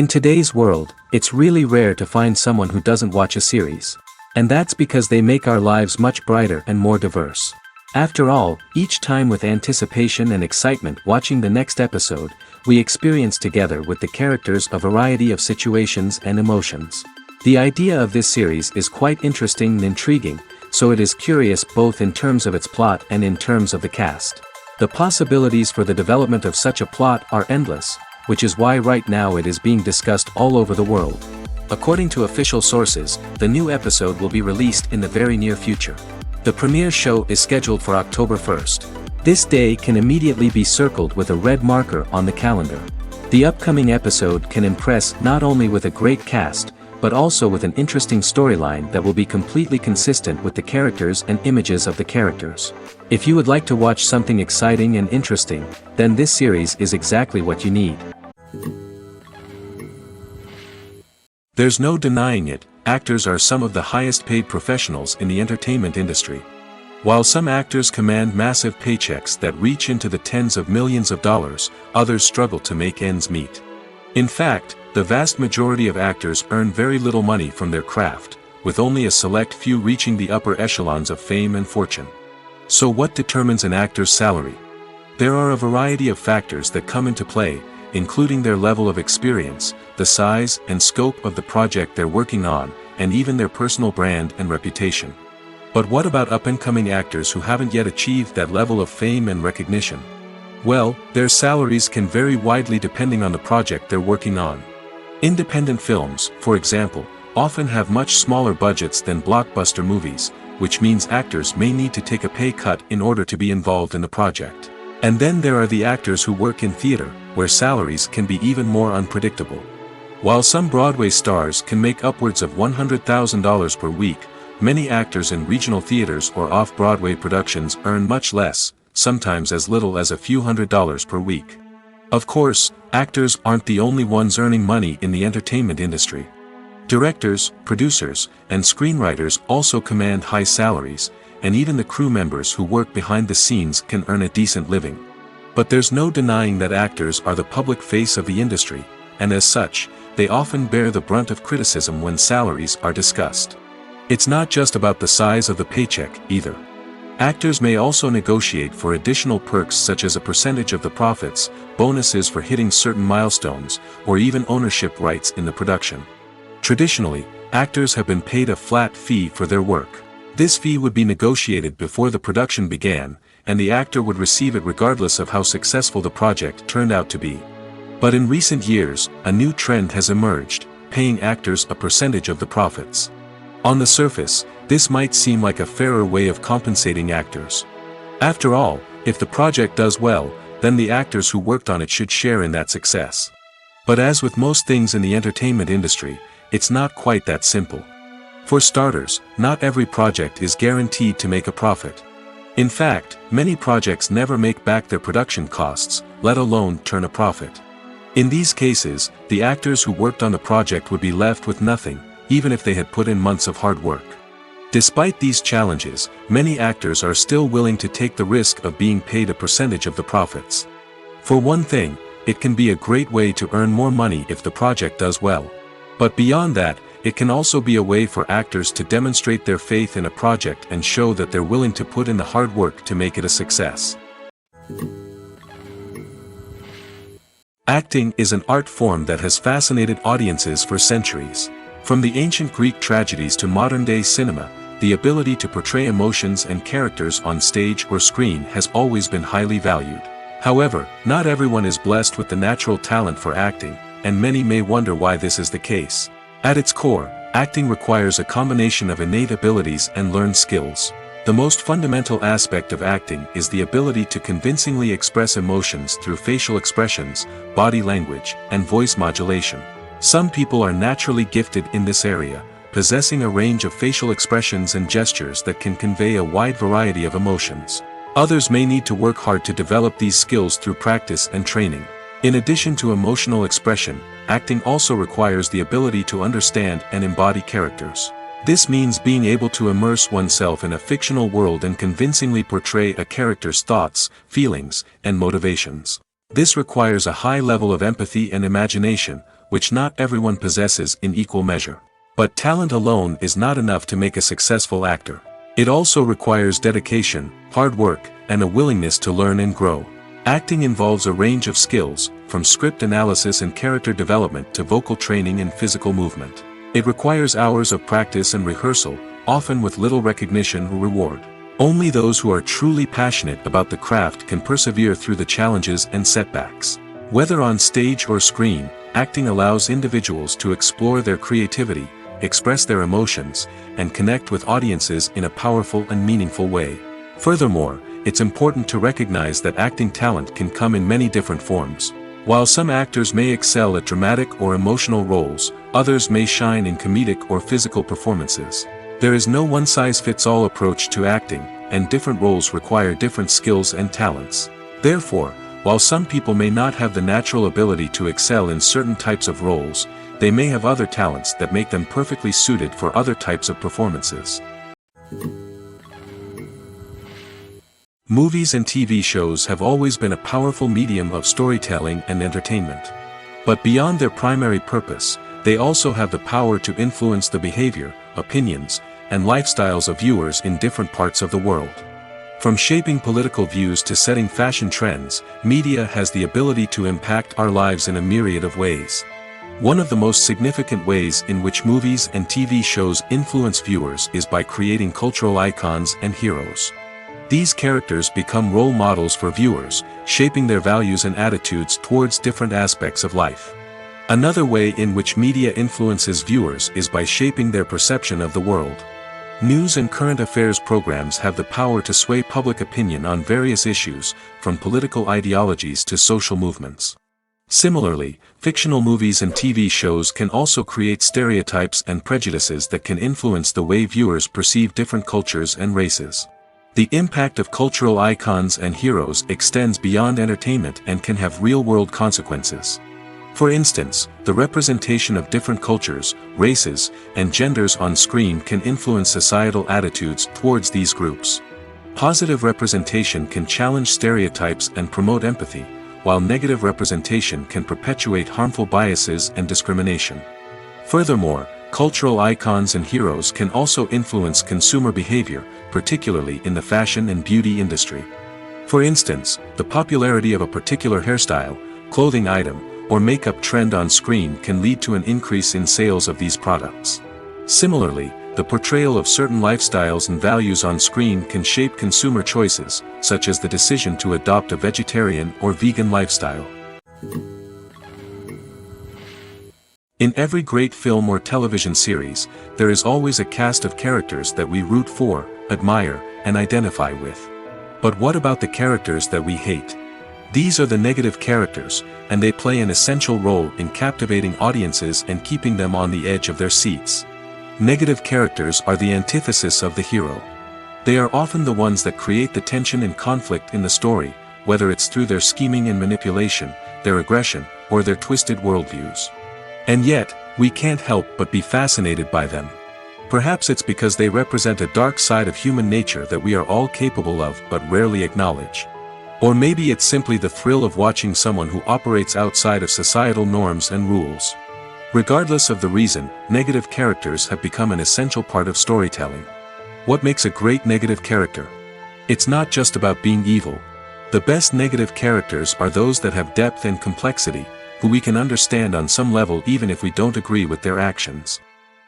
In today's world, it's really rare to find someone who doesn't watch a series. And that's because they make our lives much brighter and more diverse. After all, each time with anticipation and excitement watching the next episode, we experience together with the characters a variety of situations and emotions. The idea of this series is quite interesting and intriguing, so it is curious both in terms of its plot and in terms of the cast. The possibilities for the development of such a plot are endless, which is why right now it is being discussed all over the world. According to official sources, the new episode will be released in the very near future. The premiere show is scheduled for October 1st. This day can immediately be circled with a red marker on the calendar. The upcoming episode can impress not only with a great cast, but also with an interesting storyline that will be completely consistent with the characters and images of the characters. If you would like to watch something exciting and interesting, then this series is exactly what you need. There's no denying it, actors are some of the highest paid professionals in the entertainment industry. While some actors command massive paychecks that reach into the tens of millions of dollars, others struggle to make ends meet. In fact, the vast majority of actors earn very little money from their craft, with only a select few reaching the upper echelons of fame and fortune. So what determines an actor's salary? There are a variety of factors that come into play, including their level of experience, the size and scope of the project they're working on, and even their personal brand and reputation. But what about up-and-coming actors who haven't yet achieved that level of fame and recognition? Well, their salaries can vary widely depending on the project they're working on. Independent films, for example, often have much smaller budgets than blockbuster movies, which means actors may need to take a pay cut in order to be involved in the project. And then there are the actors who work in theater, where salaries can be even more unpredictable. While some Broadway stars can make upwards of $100,000 per week, many actors in regional theaters or off-Broadway productions earn much less, sometimes as little as a few $100s per week. Of course, actors aren't the only ones earning money in the entertainment industry. Directors, producers, and screenwriters also command high salaries, and even the crew members who work behind the scenes can earn a decent living. But there's no denying that actors are the public face of the industry, and as such, they often bear the brunt of criticism when salaries are discussed. It's not just about the size of the paycheck, either. Actors may also negotiate for additional perks such as a percentage of the profits, bonuses for hitting certain milestones, or even ownership rights in the production. Traditionally, actors have been paid a flat fee for their work. This fee would be negotiated before the production began, and the actor would receive it regardless of how successful the project turned out to be. But in recent years, a new trend has emerged, paying actors a percentage of the profits. On the surface, this might seem like a fairer way of compensating actors. After all, if the project does well, then the actors who worked on it should share in that success. But as with most things in the entertainment industry, it's not quite that simple. For starters, not every project is guaranteed to make a profit. In fact, many projects never make back their production costs, let alone turn a profit. In these cases, the actors who worked on the project would be left with nothing, even if they had put in months of hard work. Despite these challenges, many actors are still willing to take the risk of being paid a percentage of the profits. For one thing, it can be a great way to earn more money if the project does well. But beyond that, it can also be a way for actors to demonstrate their faith in a project and show that they're willing to put in the hard work to make it a success. Acting is an art form that has fascinated audiences for centuries. From the ancient Greek tragedies to modern-day cinema, the ability to portray emotions and characters on stage or screen has always been highly valued. However, not everyone is blessed with the natural talent for acting, and many may wonder why this is the case. At its core, acting requires a combination of innate abilities and learned skills. The most fundamental aspect of acting is the ability to convincingly express emotions through facial expressions, body language, and voice modulation. Some people are naturally gifted in this area, possessing a range of facial expressions and gestures that can convey a wide variety of emotions. Others may need to work hard to develop these skills through practice and training. In addition to emotional expression, acting also requires the ability to understand and embody characters. This means being able to immerse oneself in a fictional world and convincingly portray a character's thoughts, feelings, and motivations. This requires a high level of empathy and imagination, which not everyone possesses in equal measure. But talent alone is not enough to make a successful actor. It also requires dedication, hard work, and a willingness to learn and grow. Acting involves a range of skills, from script analysis and character development to vocal training and physical movement. It requires hours of practice and rehearsal, often with little recognition or reward. Only those who are truly passionate about the craft can persevere through the challenges and setbacks. Whether on stage or screen, acting allows individuals to explore their creativity, express their emotions, and connect with audiences in a powerful and meaningful way. Furthermore, it's important to recognize that acting talent can come in many different forms. While some actors may excel at dramatic or emotional roles, others may shine in comedic or physical performances. There is no one-size-fits-all approach to acting, and different roles require different skills and talents. Therefore, while some people may not have the natural ability to excel in certain types of roles, they may have other talents that make them perfectly suited for other types of performances. Movies and TV shows have always been a powerful medium of storytelling and entertainment. But beyond their primary purpose, they also have the power to influence the behavior, opinions, and lifestyles of viewers in different parts of the world. From shaping political views to setting fashion trends, media has the ability to impact our lives in a myriad of ways. One of the most significant ways in which movies and TV shows influence viewers is by creating cultural icons and heroes. These characters become role models for viewers, shaping their values and attitudes towards different aspects of life. Another way in which media influences viewers is by shaping their perception of the world. News and current affairs programs have the power to sway public opinion on various issues, from political ideologies to social movements. Similarly, fictional movies and TV shows can also create stereotypes and prejudices that can influence the way viewers perceive different cultures and races. The impact of cultural icons and heroes extends beyond entertainment and can have real-world consequences. For instance, the representation of different cultures, races, and genders on screen can influence societal attitudes towards these groups. Positive representation can challenge stereotypes and promote empathy, while negative representation can perpetuate harmful biases and discrimination. Furthermore, cultural icons and heroes can also influence consumer behavior, particularly in the fashion and beauty industry. For instance, the popularity of a particular hairstyle, clothing item, or makeup trend on screen can lead to an increase in sales of these products. Similarly, the portrayal of certain lifestyles and values on screen can shape consumer choices, such as the decision to adopt a vegetarian or vegan lifestyle. In every great film or television series, there is always a cast of characters that we root for, admire, and identify with. But what about the characters that we hate? These are the negative characters, and they play an essential role in captivating audiences and keeping them on the edge of their seats. Negative characters are the antithesis of the hero. They are often the ones that create the tension and conflict in the story, whether it's through their scheming and manipulation, their aggression, or their twisted worldviews. And yet, we can't help but be fascinated by them. Perhaps it's because they represent a dark side of human nature that we are all capable of but rarely acknowledge. Or maybe it's simply the thrill of watching someone who operates outside of societal norms and rules. Regardless of the reason, negative characters have become an essential part of storytelling. What makes a great negative character? It's not just about being evil. The best negative characters are those that have depth and complexity, who we can understand on some level even if we don't agree with their actions.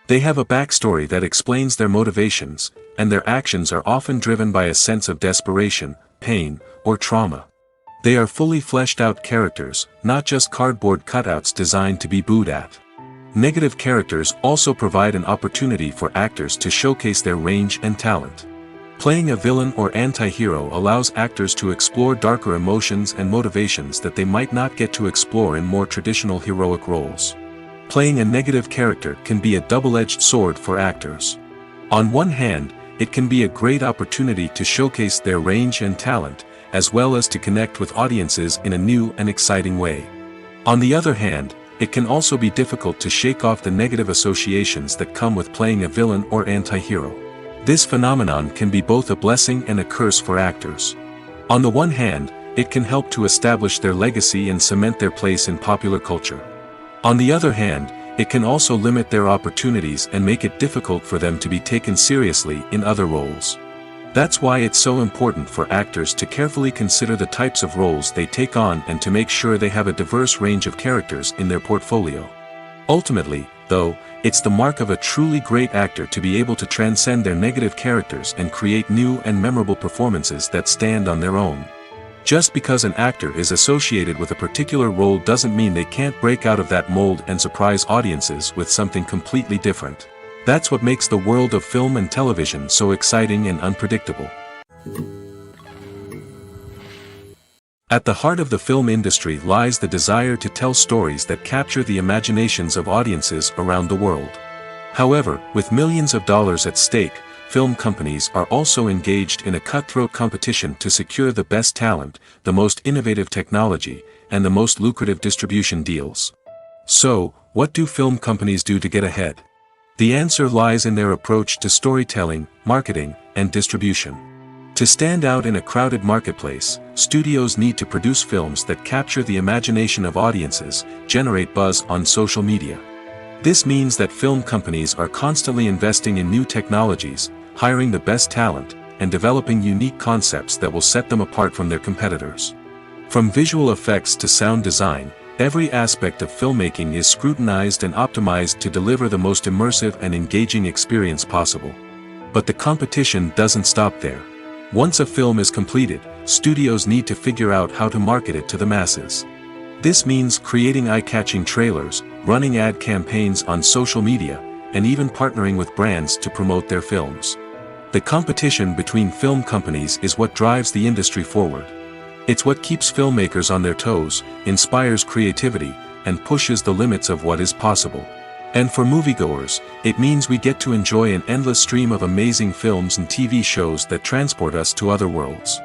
They have a backstory that explains their motivations, and their actions are often driven by a sense of desperation, pain, or trauma. They are fully fleshed out characters, not just cardboard cutouts designed to be booed at. Negative characters also provide an opportunity for actors to showcase their range and talent. Playing a villain or anti-hero allows actors to explore darker emotions and motivations that they might not get to explore in more traditional heroic roles. Playing a negative character can be a double-edged sword for actors. On one hand, it can be a great opportunity to showcase their range and talent, as well as to connect with audiences in a new and exciting way. On the other hand, it can also be difficult to shake off the negative associations that come with playing a villain or anti-hero. This phenomenon can be both a blessing and a curse for actors. On the one hand, it can help to establish their legacy and cement their place in popular culture. On the other hand, it can also limit their opportunities and make it difficult for them to be taken seriously in other roles. That's why it's so important for actors to carefully consider the types of roles they take on and to make sure they have a diverse range of characters in their portfolio. Ultimately, though, it's the mark of a truly great actor to be able to transcend their negative characters and create new and memorable performances that stand on their own. Just because an actor is associated with a particular role doesn't mean they can't break out of that mold and surprise audiences with something completely different. That's what makes the world of film and television so exciting and unpredictable. At the heart of the film industry lies the desire to tell stories that capture the imaginations of audiences around the world. However, with millions of dollars at stake, film companies are also engaged in a cutthroat competition to secure the best talent, the most innovative technology, and the most lucrative distribution deals. So, what do film companies do to get ahead? The answer lies in their approach to storytelling, marketing, and distribution. To stand out in a crowded marketplace, studios need to produce films that capture the imagination of audiences, generate buzz on social media. This means that film companies are constantly investing in new technologies, hiring the best talent, and developing unique concepts that will set them apart from their competitors. From visual effects to sound design, every aspect of filmmaking is scrutinized and optimized to deliver the most immersive and engaging experience possible. But the competition doesn't stop there. Once a film is completed, studios need to figure out how to market it to the masses. This means creating eye-catching trailers, running ad campaigns on social media, and even partnering with brands to promote their films. The competition between film companies is what drives the industry forward. It's what keeps filmmakers on their toes, inspires creativity, and pushes the limits of what is possible. And for moviegoers, it means we get to enjoy an endless stream of amazing films and TV shows that transport us to other worlds.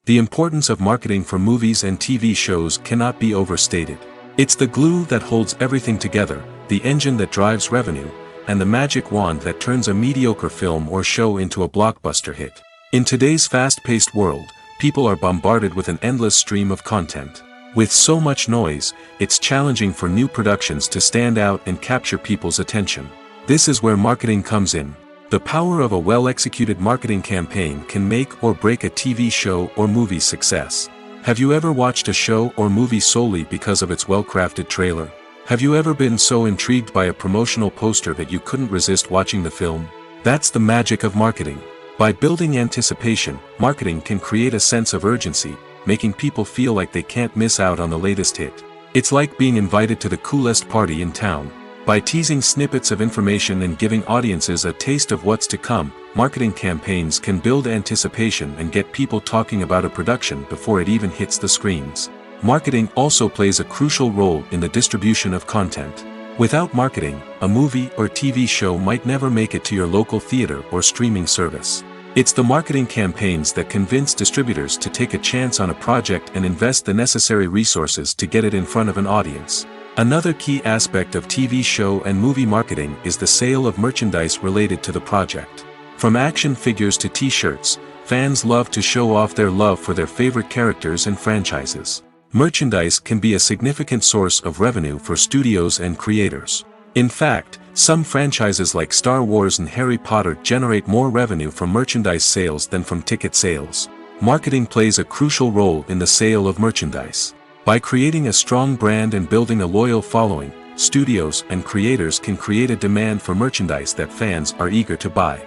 The importance of marketing for movies and TV shows cannot be overstated. It's the glue that holds everything together, the engine that drives revenue, and the magic wand that turns a mediocre film or show into a blockbuster hit. In today's fast-paced world, people are bombarded with an endless stream of content. With so much noise, it's challenging for new productions to stand out and capture people's attention. This is where marketing comes in. The power of a well-executed marketing campaign can make or break a TV show or movie's success. Have you ever watched a show or movie solely because of its well-crafted trailer? Have you ever been so intrigued by a promotional poster that you couldn't resist watching the film? That's the magic of marketing. By building anticipation, marketing can create a sense of urgency, making people feel like they can't miss out on the latest hit. It's like being invited to the coolest party in town. By teasing snippets of information and giving audiences a taste of what's to come, marketing campaigns can build anticipation and get people talking about a production before it even hits the screens. Marketing also plays a crucial role in the distribution of content. Without marketing, a movie or TV show might never make it to your local theater or streaming service. It's the marketing campaigns that convince distributors to take a chance on a project and invest the necessary resources to get it in front of an audience. Another key aspect of TV show and movie marketing is the sale of merchandise related to the project. From action figures to t-shirts, fans love to show off their love for their favorite characters and franchises. Merchandise can be a significant source of revenue for studios and creators. In fact, some franchises like Star Wars and Harry Potter generate more revenue from merchandise sales than from ticket sales. Marketing plays a crucial role in the sale of merchandise. By creating a strong brand and building a loyal following, studios and creators can create a demand for merchandise that fans are eager to buy.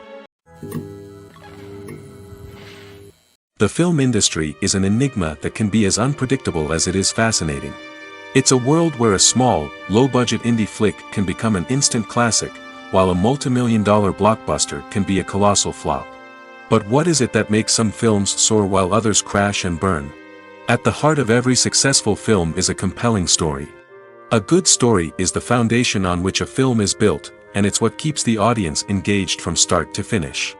The film industry is an enigma that can be as unpredictable as it is fascinating. It's a world where a small, low-budget indie flick can become an instant classic, while a multi-million-dollar blockbuster can be a colossal flop. But what is it that makes some films soar while others crash and burn? At the heart of every successful film is a compelling story. A good story is the foundation on which a film is built, and it's what keeps the audience engaged from start to finish.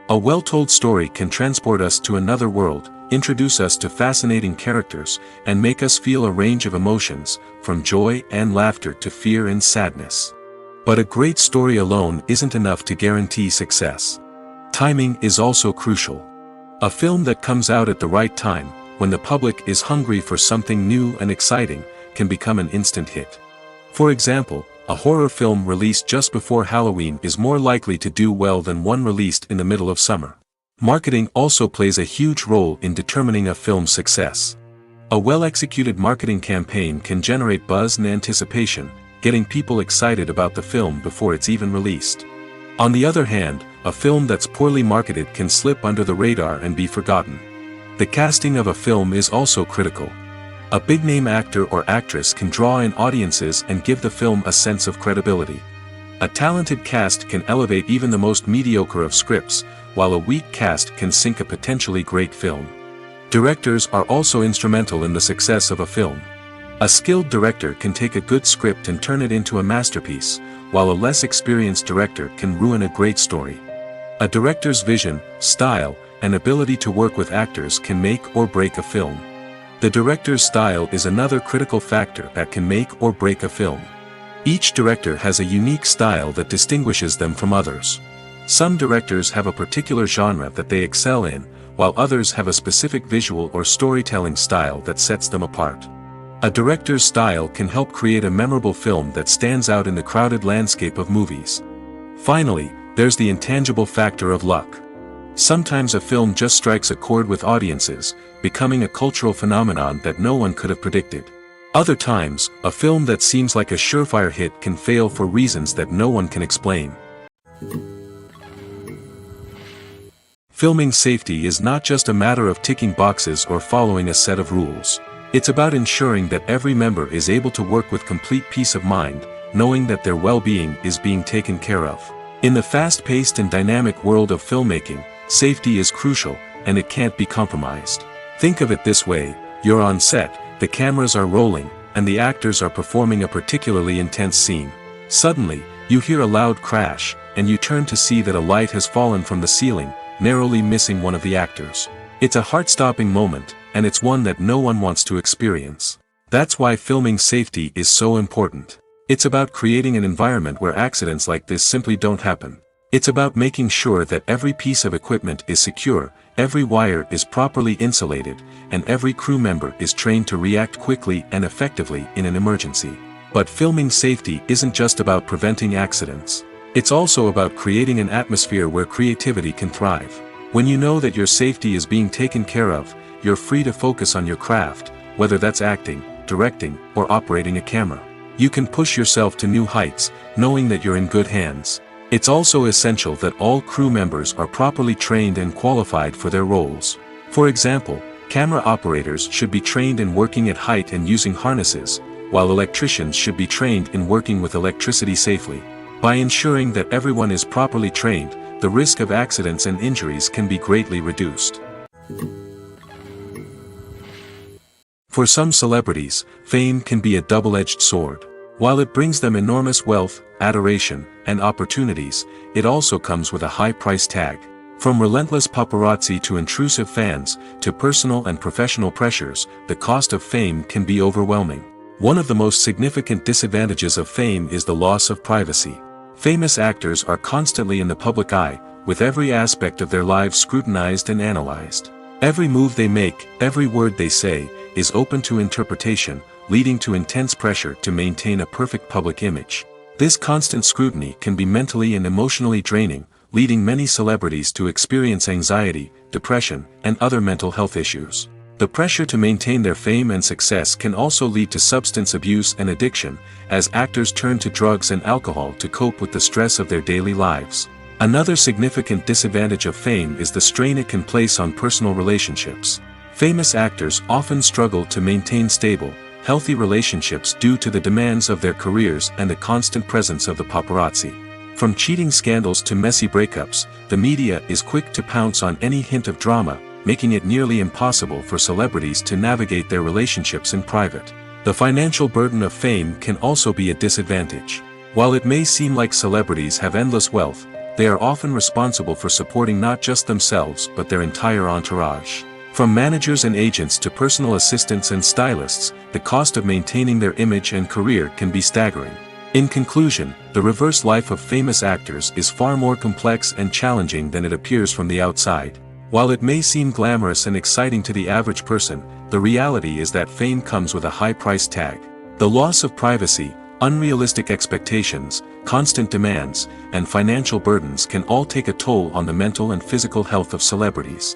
A well-told story can transport us to another world, introduce us to fascinating characters, and make us feel a range of emotions, from joy and laughter to fear and sadness. But a great story alone isn't enough to guarantee success. Timing is also crucial. A film that comes out at the right time, when the public is hungry for something new and exciting, can become an instant hit. For example, a horror film released just before Halloween is more likely to do well than one released in the middle of summer. Marketing also plays a huge role in determining a film's success. A well-executed marketing campaign can generate buzz and anticipation, getting people excited about the film before it's even released. On the other hand, a film that's poorly marketed can slip under the radar and be forgotten. The casting of a film is also critical. A big-name actor or actress can draw in audiences and give the film a sense of credibility. A talented cast can elevate even the most mediocre of scripts, while a weak cast can sink a potentially great film. Directors are also instrumental in the success of a film. A skilled director can take a good script and turn it into a masterpiece, while a less experienced director can ruin a great story. A director's vision, style, and ability to work with actors can make or break a film. The director's style is another critical factor that can make or break a film. Each director has a unique style that distinguishes them from others. Some directors have a particular genre that they excel in, while others have a specific visual or storytelling style that sets them apart. A director's style can help create a memorable film that stands out in the crowded landscape of movies. Finally, there's the intangible factor of luck. Sometimes a film just strikes a chord with audiences, becoming a cultural phenomenon that no one could have predicted. Other times, a film that seems like a surefire hit can fail for reasons that no one can explain. Filming safety is not just a matter of ticking boxes or following a set of rules. It's about ensuring that every member is able to work with complete peace of mind, knowing that their well-being is being taken care of. In the fast-paced and dynamic world of filmmaking, safety is crucial, and it can't be compromised. Think of it this way: you're on set, the cameras are rolling, and the actors are performing a particularly intense scene. Suddenly, you hear a loud crash, and you turn to see that a light has fallen from the ceiling, narrowly missing one of the actors. It's a heart-stopping moment, and it's one that no one wants to experience. That's why filming safety is so important. It's about creating an environment where accidents like this simply don't happen. It's about making sure that every piece of equipment is secure, every wire is properly insulated, and every crew member is trained to react quickly and effectively in an emergency. But filming safety isn't just about preventing accidents. It's also about creating an atmosphere where creativity can thrive. When you know that your safety is being taken care of, you're free to focus on your craft, whether that's acting, directing, or operating a camera. You can push yourself to new heights, knowing that you're in good hands. It's also essential that all crew members are properly trained and qualified for their roles. For example, camera operators should be trained in working at height and using harnesses, while electricians should be trained in working with electricity safely. By ensuring that everyone is properly trained, the risk of accidents and injuries can be greatly reduced. For some celebrities, fame can be a double-edged sword. While it brings them enormous wealth, adoration, and opportunities, it also comes with a high price tag. From relentless paparazzi to intrusive fans, to personal and professional pressures, the cost of fame can be overwhelming. One of the most significant disadvantages of fame is the loss of privacy. Famous actors are constantly in the public eye, with every aspect of their lives scrutinized and analyzed. Every move they make, every word they say, is open to interpretation, leading to intense pressure to maintain a perfect public image. This constant scrutiny can be mentally and emotionally draining, leading many celebrities to experience anxiety, depression, and other mental health issues. The pressure to maintain their fame and success can also lead to substance abuse and addiction, as actors turn to drugs and alcohol to cope with the stress of their daily lives. Another significant disadvantage of fame is the strain it can place on personal relationships. Famous actors often struggle to maintain stable, healthy relationships due to the demands of their careers and the constant presence of the paparazzi. From cheating scandals to messy breakups, the media is quick to pounce on any hint of drama, making it nearly impossible for celebrities to navigate their relationships in private. The financial burden of fame can also be a disadvantage. While it may seem like celebrities have endless wealth, they are often responsible for supporting not just themselves but their entire entourage. From managers and agents to personal assistants and stylists, the cost of maintaining their image and career can be staggering. In conclusion, the reverse life of famous actors is far more complex and challenging than it appears from the outside. While it may seem glamorous and exciting to the average person, the reality is that fame comes with a high price tag. The loss of privacy, unrealistic expectations, constant demands, and financial burdens can all take a toll on the mental and physical health of celebrities.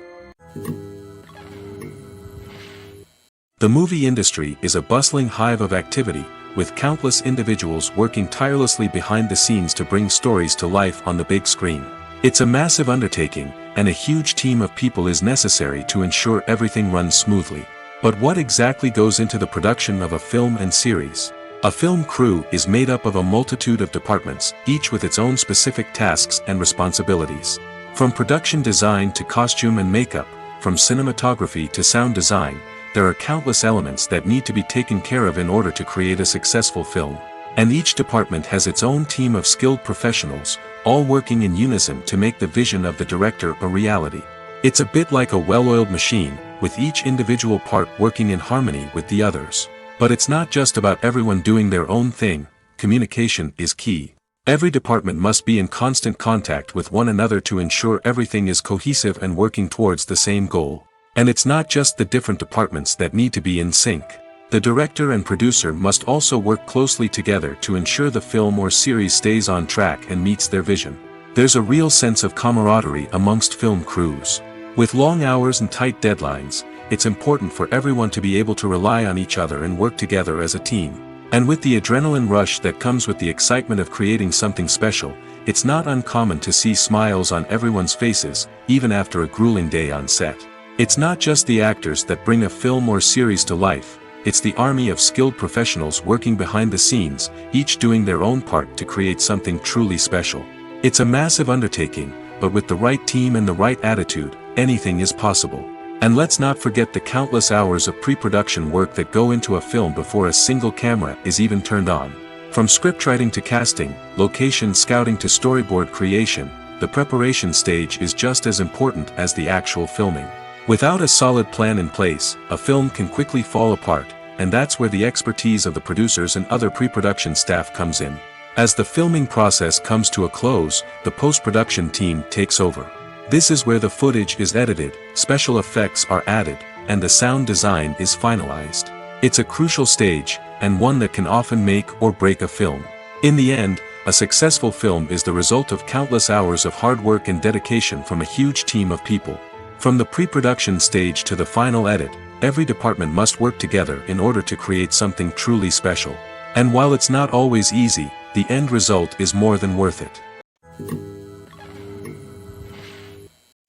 The movie industry is a bustling hive of activity, with countless individuals working tirelessly behind the scenes to bring stories to life on the big screen. It's a massive undertaking, and a huge team of people is necessary to ensure everything runs smoothly. But what exactly goes into the production of a film and series? A film crew is made up of a multitude of departments, each with its own specific tasks and responsibilities. From production design to costume and makeup, from cinematography to sound design, there are countless elements that need to be taken care of in order to create a successful film. And each department has its own team of skilled professionals, all working in unison to make the vision of the director a reality. It's a bit like a well-oiled machine, with each individual part working in harmony with the others. But it's not just about everyone doing their own thing. Communication is key. Every department must be in constant contact with one another to ensure everything is cohesive and working towards the same goal. And it's not just the different departments that need to be in sync. The director and producer must also work closely together to ensure the film or series stays on track and meets their vision. There's a real sense of camaraderie amongst film crews. With long hours and tight deadlines, it's important for everyone to be able to rely on each other and work together as a team. And with the adrenaline rush that comes with the excitement of creating something special, it's not uncommon to see smiles on everyone's faces, even after a grueling day on set. It's not just the actors that bring a film or series to life, it's the army of skilled professionals working behind the scenes, each doing their own part to create something truly special. It's a massive undertaking, but with the right team and the right attitude, anything is possible. And let's not forget the countless hours of pre-production work that go into a film before a single camera is even turned on. From scriptwriting to casting, location scouting to storyboard creation, the preparation stage is just as important as the actual filming. Without a solid plan in place, a film can quickly fall apart, and that's where the expertise of the producers and other pre-production staff comes in. As the filming process comes to a close, the post-production team takes over. This is where the footage is edited, special effects are added, and the sound design is finalized. It's a crucial stage, and one that can often make or break a film. In the end, a successful film is the result of countless hours of hard work and dedication from a huge team of people. From the pre-production stage to the final edit, every department must work together in order to create something truly special. And while it's not always easy, the end result is more than worth it.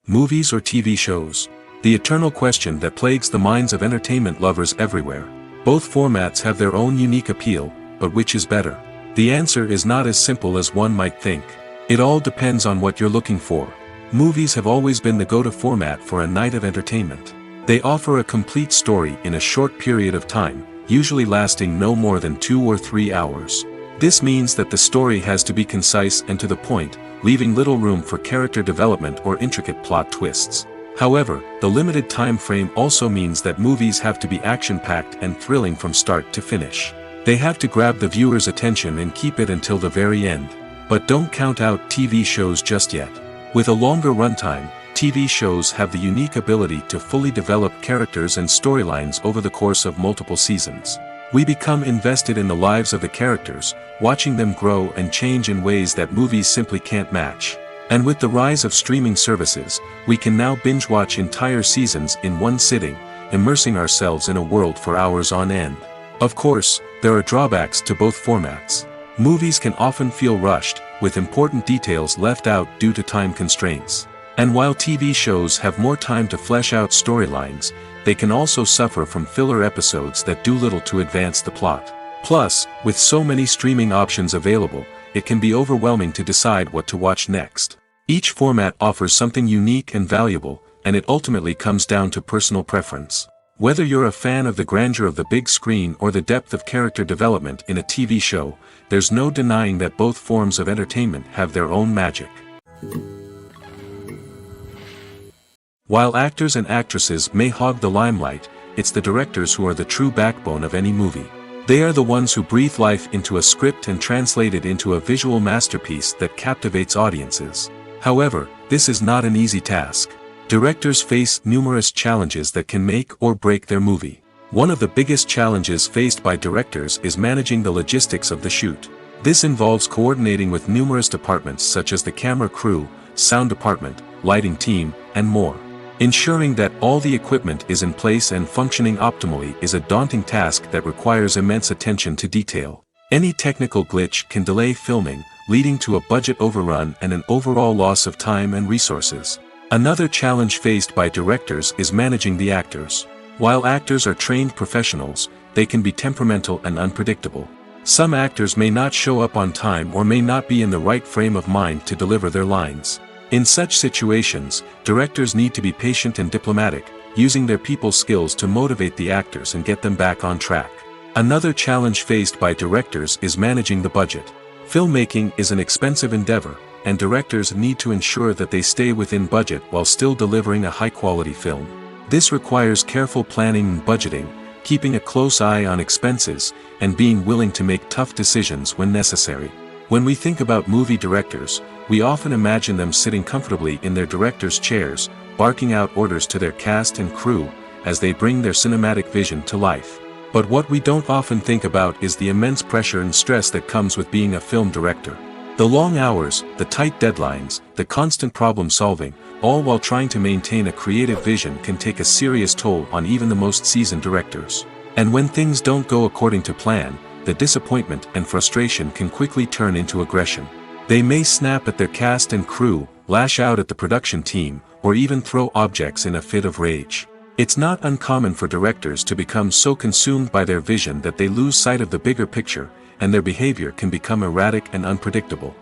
Movies or TV shows? The eternal question that plagues the minds of entertainment lovers everywhere. Both formats have their own unique appeal, but which is better? The answer is not as simple as one might think. It all depends on what you're looking for. Movies have always been the go-to format for a night of entertainment. They offer a complete story in a short period of time, usually lasting no more than 2 or 3 hours. This means that the story has to be concise and to the point, leaving little room for character development or intricate plot twists. However, the limited time frame also means that movies have to be action-packed and thrilling from start to finish. They have to grab the viewer's attention and keep it until the very end. But don't count out TV shows just yet. With a longer runtime, TV shows have the unique ability to fully develop characters and storylines over the course of multiple seasons. We become invested in the lives of the characters, watching them grow and change in ways that movies simply can't match. And with the rise of streaming services, we can now binge-watch entire seasons in one sitting, immersing ourselves in a world for hours on end. Of course, there are drawbacks to both formats. Movies can often feel rushed, with important details left out due to time constraints. And while TV shows have more time to flesh out storylines, they can also suffer from filler episodes that do little to advance the plot. Plus, with so many streaming options available, it can be overwhelming to decide what to watch next. Each format offers something unique and valuable, and it ultimately comes down to personal preference. Whether you're a fan of the grandeur of the big screen or the depth of character development in a TV show, there's no denying that both forms of entertainment have their own magic. While actors and actresses may hog the limelight, it's the directors who are the true backbone of any movie. They are the ones who breathe life into a script and translate it into a visual masterpiece that captivates audiences. However, this is not an easy task. Directors face numerous challenges that can make or break their movie. One of the biggest challenges faced by directors is managing the logistics of the shoot. This involves coordinating with numerous departments such as the camera crew, sound department, lighting team, and more. Ensuring that all the equipment is in place and functioning optimally is a daunting task that requires immense attention to detail. Any technical glitch can delay filming, leading to a budget overrun and an overall loss of time and resources. Another challenge faced by directors is managing the actors. While actors are trained professionals, they can be temperamental and unpredictable. Some actors may not show up on time or may not be in the right frame of mind to deliver their lines. In such situations, directors need to be patient and diplomatic, using their people skills to motivate the actors and get them back on track. Another challenge faced by directors is managing the budget. Filmmaking is an expensive endeavor, and directors need to ensure that they stay within budget while still delivering a high-quality film. This requires careful planning and budgeting, keeping a close eye on expenses, and being willing to make tough decisions when necessary. When we think about movie directors, we often imagine them sitting comfortably in their director's chairs, barking out orders to their cast and crew, as they bring their cinematic vision to life. But what we don't often think about is the immense pressure and stress that comes with being a film director. The long hours, the tight deadlines, the constant problem solving, all while trying to maintain a creative vision can take a serious toll on even the most seasoned directors. And when things don't go according to plan, the disappointment and frustration can quickly turn into aggression. They may snap at their cast and crew, lash out at the production team, or even throw objects in a fit of rage. It's not uncommon for directors to become so consumed by their vision that they lose sight of the bigger picture, and their behavior can become erratic and unpredictable.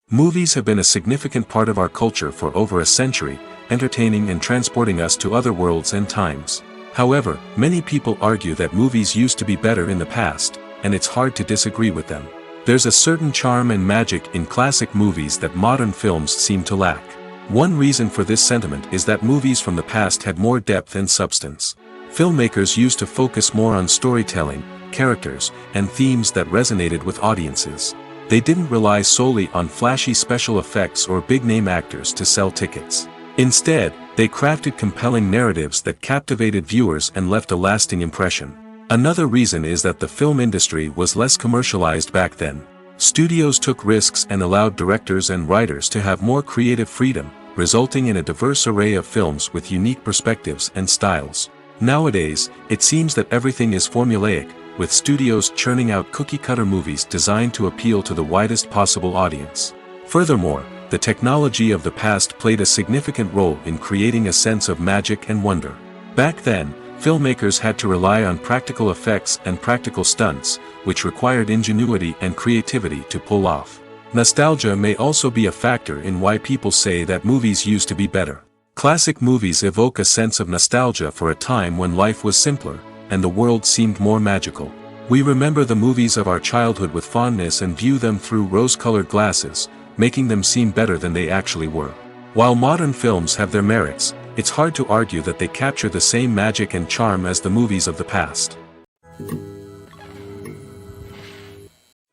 Movies have been a significant part of our culture for over a century, entertaining and transporting us to other worlds and times. However, many people argue that movies used to be better in the past, and it's hard to disagree with them. There's a certain charm and magic in classic movies that modern films seem to lack. One reason for this sentiment is that movies from the past had more depth and substance. Filmmakers used to focus more on storytelling, characters, and themes that resonated with audiences. They didn't rely solely on flashy special effects or big-name actors to sell tickets. Instead, they crafted compelling narratives that captivated viewers and left a lasting impression. Another reason is that the film industry was less commercialized back then. Studios took risks and allowed directors and writers to have more creative freedom, resulting in a diverse array of films with unique perspectives and styles. Nowadays, it seems that everything is formulaic, with studios churning out cookie-cutter movies designed to appeal to the widest possible audience. Furthermore, the technology of the past played a significant role in creating a sense of magic and wonder. Back then, filmmakers had to rely on practical effects and practical stunts, which required ingenuity and creativity to pull off. Nostalgia may also be a factor in why people say that movies used to be better. Classic movies evoke a sense of nostalgia for a time when life was simpler, and the world seemed more magical. We remember the movies of our childhood with fondness and view them through rose-colored glasses, making them seem better than they actually were. While modern films have their merits, it's hard to argue that they capture the same magic and charm as the movies of the past.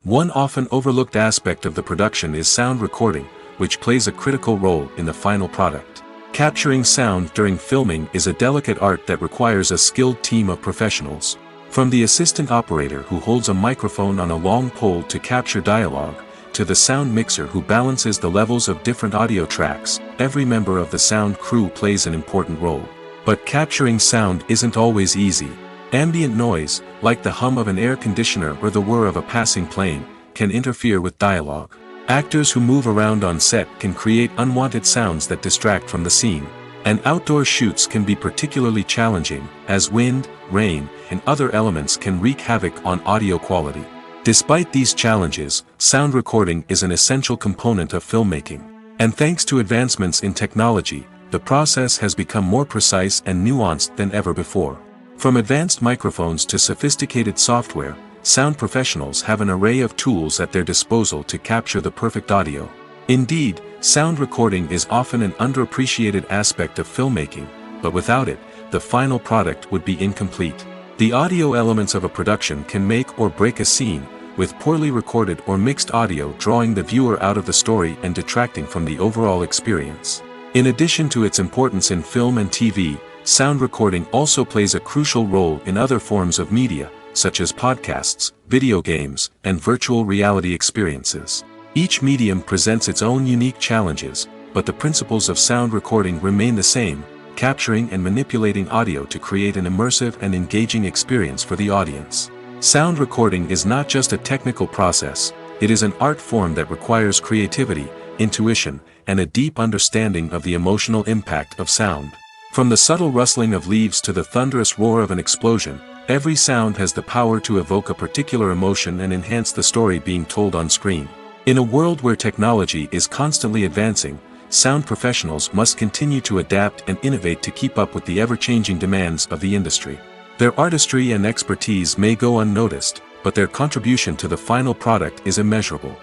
One often overlooked aspect of the production is sound recording, which plays a critical role in the final product. Capturing sound during filming is a delicate art that requires a skilled team of professionals. From the assistant operator who holds a microphone on a long pole to capture dialogue, to the sound mixer who balances the levels of different audio tracks, every member of the sound crew plays an important role. But capturing sound isn't always easy. Ambient noise, like the hum of an air conditioner or the whir of a passing plane, can interfere with dialogue. Actors who move around on set can create unwanted sounds that distract from the scene. And outdoor shoots can be particularly challenging, as wind, rain, and other elements can wreak havoc on audio quality. Despite these challenges, sound recording is an essential component of filmmaking. And thanks to advancements in technology, the process has become more precise and nuanced than ever before. From advanced microphones to sophisticated software, sound professionals have an array of tools at their disposal to capture the perfect audio. Indeed, sound recording is often an underappreciated aspect of filmmaking, but without it, the final product would be incomplete. The audio elements of a production can make or break a scene, with poorly recorded or mixed audio drawing the viewer out of the story and detracting from the overall experience. In addition to its importance in film and TV, sound recording also plays a crucial role in other forms of media, such as podcasts, video games, and virtual reality experiences. Each medium presents its own unique challenges, but the principles of sound recording remain the same, capturing and manipulating audio to create an immersive and engaging experience for the audience. Sound recording is not just a technical process, it is an art form that requires creativity, intuition, and a deep understanding of the emotional impact of sound. From the subtle rustling of leaves to the thunderous roar of an explosion, every sound has the power to evoke a particular emotion and enhance the story being told on screen. In a world where technology is constantly advancing, sound professionals must continue to adapt and innovate to keep up with the ever-changing demands of the industry. Their artistry and expertise may go unnoticed, but their contribution to the final product is immeasurable.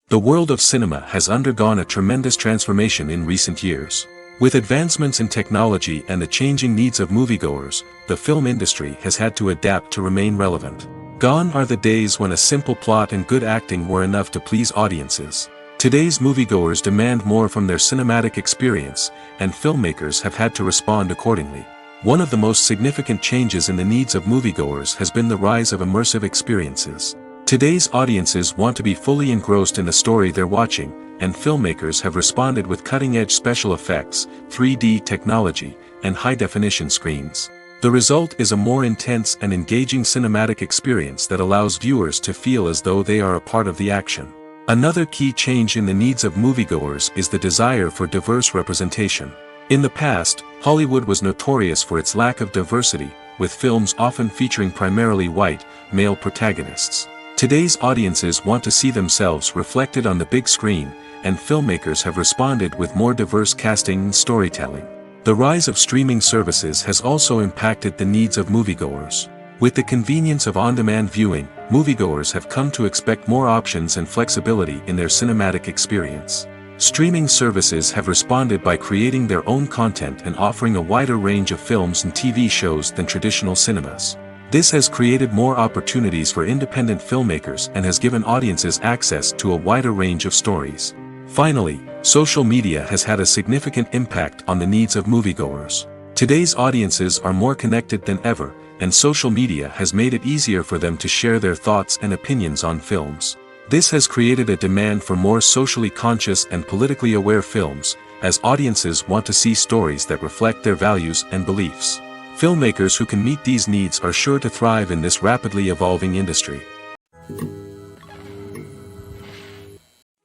The world of cinema has undergone a tremendous transformation in recent years. With advancements in technology and the changing needs of moviegoers, the film industry has had to adapt to remain relevant. Gone are the days when a simple plot and good acting were enough to please audiences. Today's moviegoers demand more from their cinematic experience, and filmmakers have had to respond accordingly. One of the most significant changes in the needs of moviegoers has been the rise of immersive experiences. Today's audiences want to be fully engrossed in the story they're watching, and filmmakers have responded with cutting-edge special effects, 3D technology, and high-definition screens. The result is a more intense and engaging cinematic experience that allows viewers to feel as though they are a part of the action. Another key change in the needs of moviegoers is the desire for diverse representation. In the past, Hollywood was notorious for its lack of diversity, with films often featuring primarily white, male protagonists. Today's audiences want to see themselves reflected on the big screen, and filmmakers have responded with more diverse casting and storytelling. The rise of streaming services has also impacted the needs of moviegoers. With the convenience of on-demand viewing, moviegoers have come to expect more options and flexibility in their cinematic experience. Streaming services have responded by creating their own content and offering a wider range of films and TV shows than traditional cinemas. This has created more opportunities for independent filmmakers and has given audiences access to a wider range of stories. Finally, social media has had a significant impact on the needs of moviegoers. Today's audiences are more connected than ever, and social media has made it easier for them to share their thoughts and opinions on films. This has created a demand for more socially conscious and politically aware films, as audiences want to see stories that reflect their values and beliefs. Filmmakers who can meet these needs are sure to thrive in this rapidly evolving industry.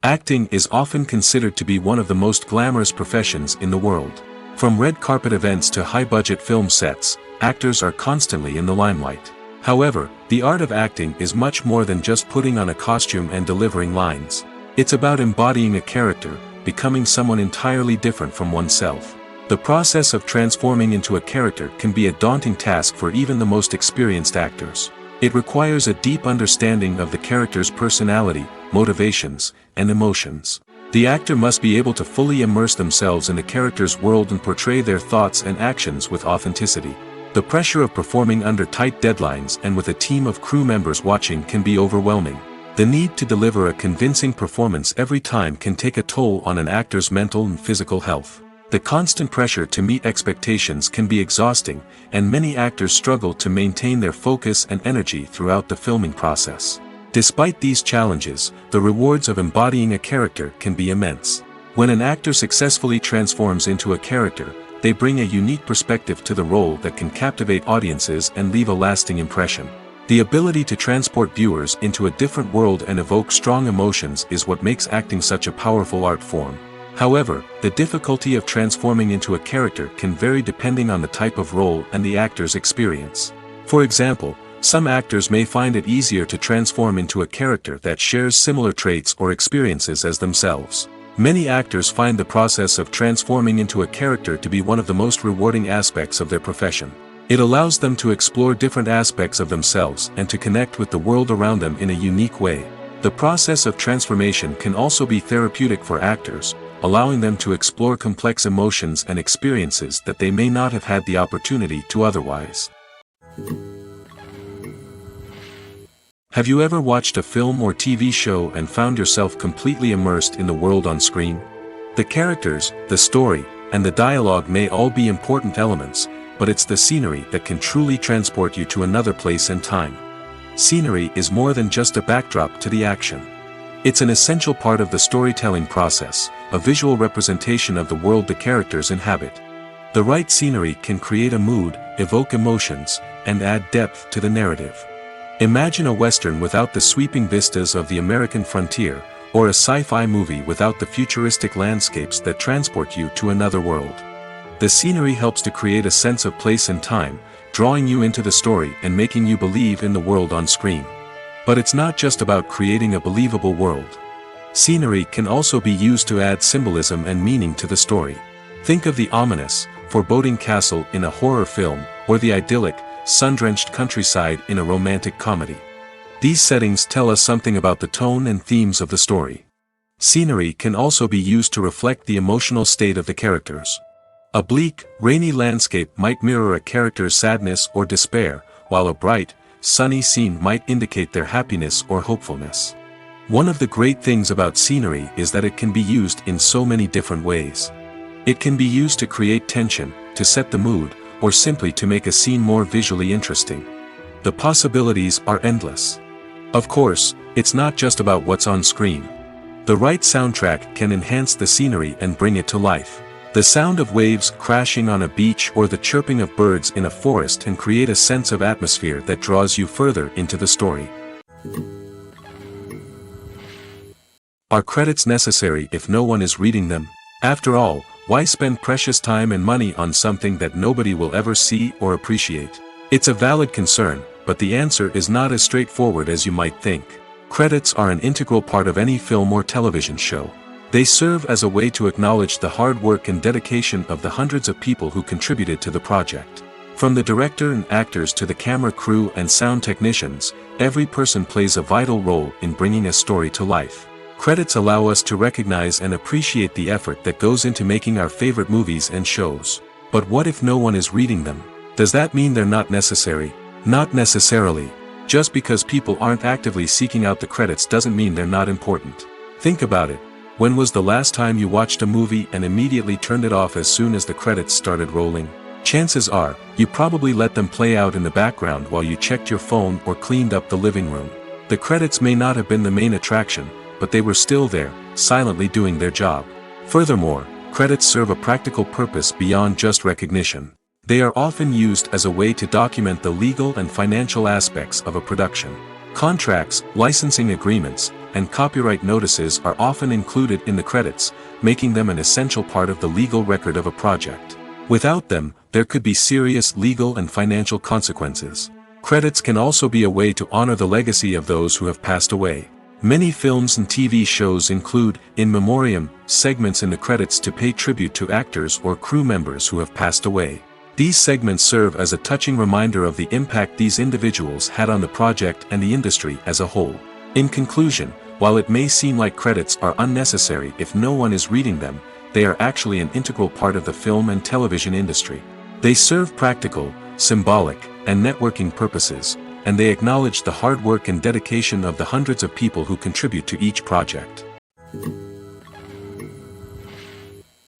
Acting is often considered to be one of the most glamorous professions in the world. From red carpet events to high-budget film sets, actors are constantly in the limelight. However, the art of acting is much more than just putting on a costume and delivering lines. It's about embodying a character, becoming someone entirely different from oneself. The process of transforming into a character can be a daunting task for even the most experienced actors. It requires a deep understanding of the character's personality, motivations, and emotions. The actor must be able to fully immerse themselves in the character's world and portray their thoughts and actions with authenticity. The pressure of performing under tight deadlines and with a team of crew members watching can be overwhelming. The need to deliver a convincing performance every time can take a toll on an actor's mental and physical health. The constant pressure to meet expectations can be exhausting, and many actors struggle to maintain their focus and energy throughout the filming process. Despite these challenges, the rewards of embodying a character can be immense. When an actor successfully transforms into a character, they bring a unique perspective to the role that can captivate audiences and leave a lasting impression. The ability to transport viewers into a different world and evoke strong emotions is what makes acting such a powerful art form. However, the difficulty of transforming into a character can vary depending on the type of role and the actor's experience. For example, some actors may find it easier to transform into a character that shares similar traits or experiences as themselves. Many actors find the process of transforming into a character to be one of the most rewarding aspects of their profession. It allows them to explore different aspects of themselves and to connect with the world around them in a unique way. The process of transformation can also be therapeutic for actors, allowing them to explore complex emotions and experiences that they may not have had the opportunity to otherwise. Have you ever watched a film or TV show and found yourself completely immersed in the world on screen? The characters, the story, and the dialogue may all be important elements, but it's the scenery that can truly transport you to another place and time. Scenery is more than just a backdrop to the action. It's an essential part of the storytelling process, a visual representation of the world the characters inhabit. The right scenery can create a mood, evoke emotions, and add depth to the narrative. Imagine a Western without the sweeping vistas of the American frontier, or a sci-fi movie without the futuristic landscapes that transport you to another world. The scenery helps to create a sense of place and time, drawing you into the story and making you believe in the world on screen. But it's not just about creating a believable world. Scenery can also be used to add symbolism and meaning to the story. Think of the ominous, foreboding castle in a horror film, or the idyllic, sun-drenched countryside in a romantic comedy. These settings tell us something about the tone and themes of the story. Scenery can also be used to reflect the emotional state of the characters. A bleak, rainy landscape might mirror a character's sadness or despair, while a bright, sunny scene might indicate their happiness or hopefulness. One of the great things about scenery is that it can be used in so many different ways. It can be used to create tension, to set the mood, or simply to make a scene more visually interesting. The possibilities are endless. Of course, it's not just about what's on screen. The right soundtrack can enhance the scenery and bring it to life. The sound of waves crashing on a beach or the chirping of birds in a forest can create a sense of atmosphere that draws you further into the story. Are credits necessary if no one is reading them? After all, why spend precious time and money on something that nobody will ever see or appreciate? It's a valid concern, but the answer is not as straightforward as you might think. Credits are an integral part of any film or television show. They serve as a way to acknowledge the hard work and dedication of the hundreds of people who contributed to the project. From the director and actors to the camera crew and sound technicians, every person plays a vital role in bringing a story to life. Credits allow us to recognize and appreciate the effort that goes into making our favorite movies and shows. But what if no one is reading them? Does that mean they're not necessary? Not necessarily. Just because people aren't actively seeking out the credits doesn't mean they're not important. Think about it. When was the last time you watched a movie and immediately turned it off as soon as the credits started rolling? Chances are, you probably let them play out in the background while you checked your phone or cleaned up the living room. The credits may not have been the main attraction, but they were still there, silently doing their job. Furthermore, credits serve a practical purpose beyond just recognition. They are often used as a way to document the legal and financial aspects of a production. Contracts, licensing agreements, and copyright notices are often included in the credits, making them an essential part of the legal record of a project. Without them, there could be serious legal and financial consequences. Credits can also be a way to honor the legacy of those who have passed away. Many films and TV shows include, in memoriam, segments in the credits to pay tribute to actors or crew members who have passed away. These segments serve as a touching reminder of the impact these individuals had on the project and the industry as a whole. In conclusion, while it may seem like credits are unnecessary if no one is reading them, they are actually an integral part of the film and television industry. They serve practical, symbolic, and networking purposes, and they acknowledge the hard work and dedication of the hundreds of people who contribute to each project.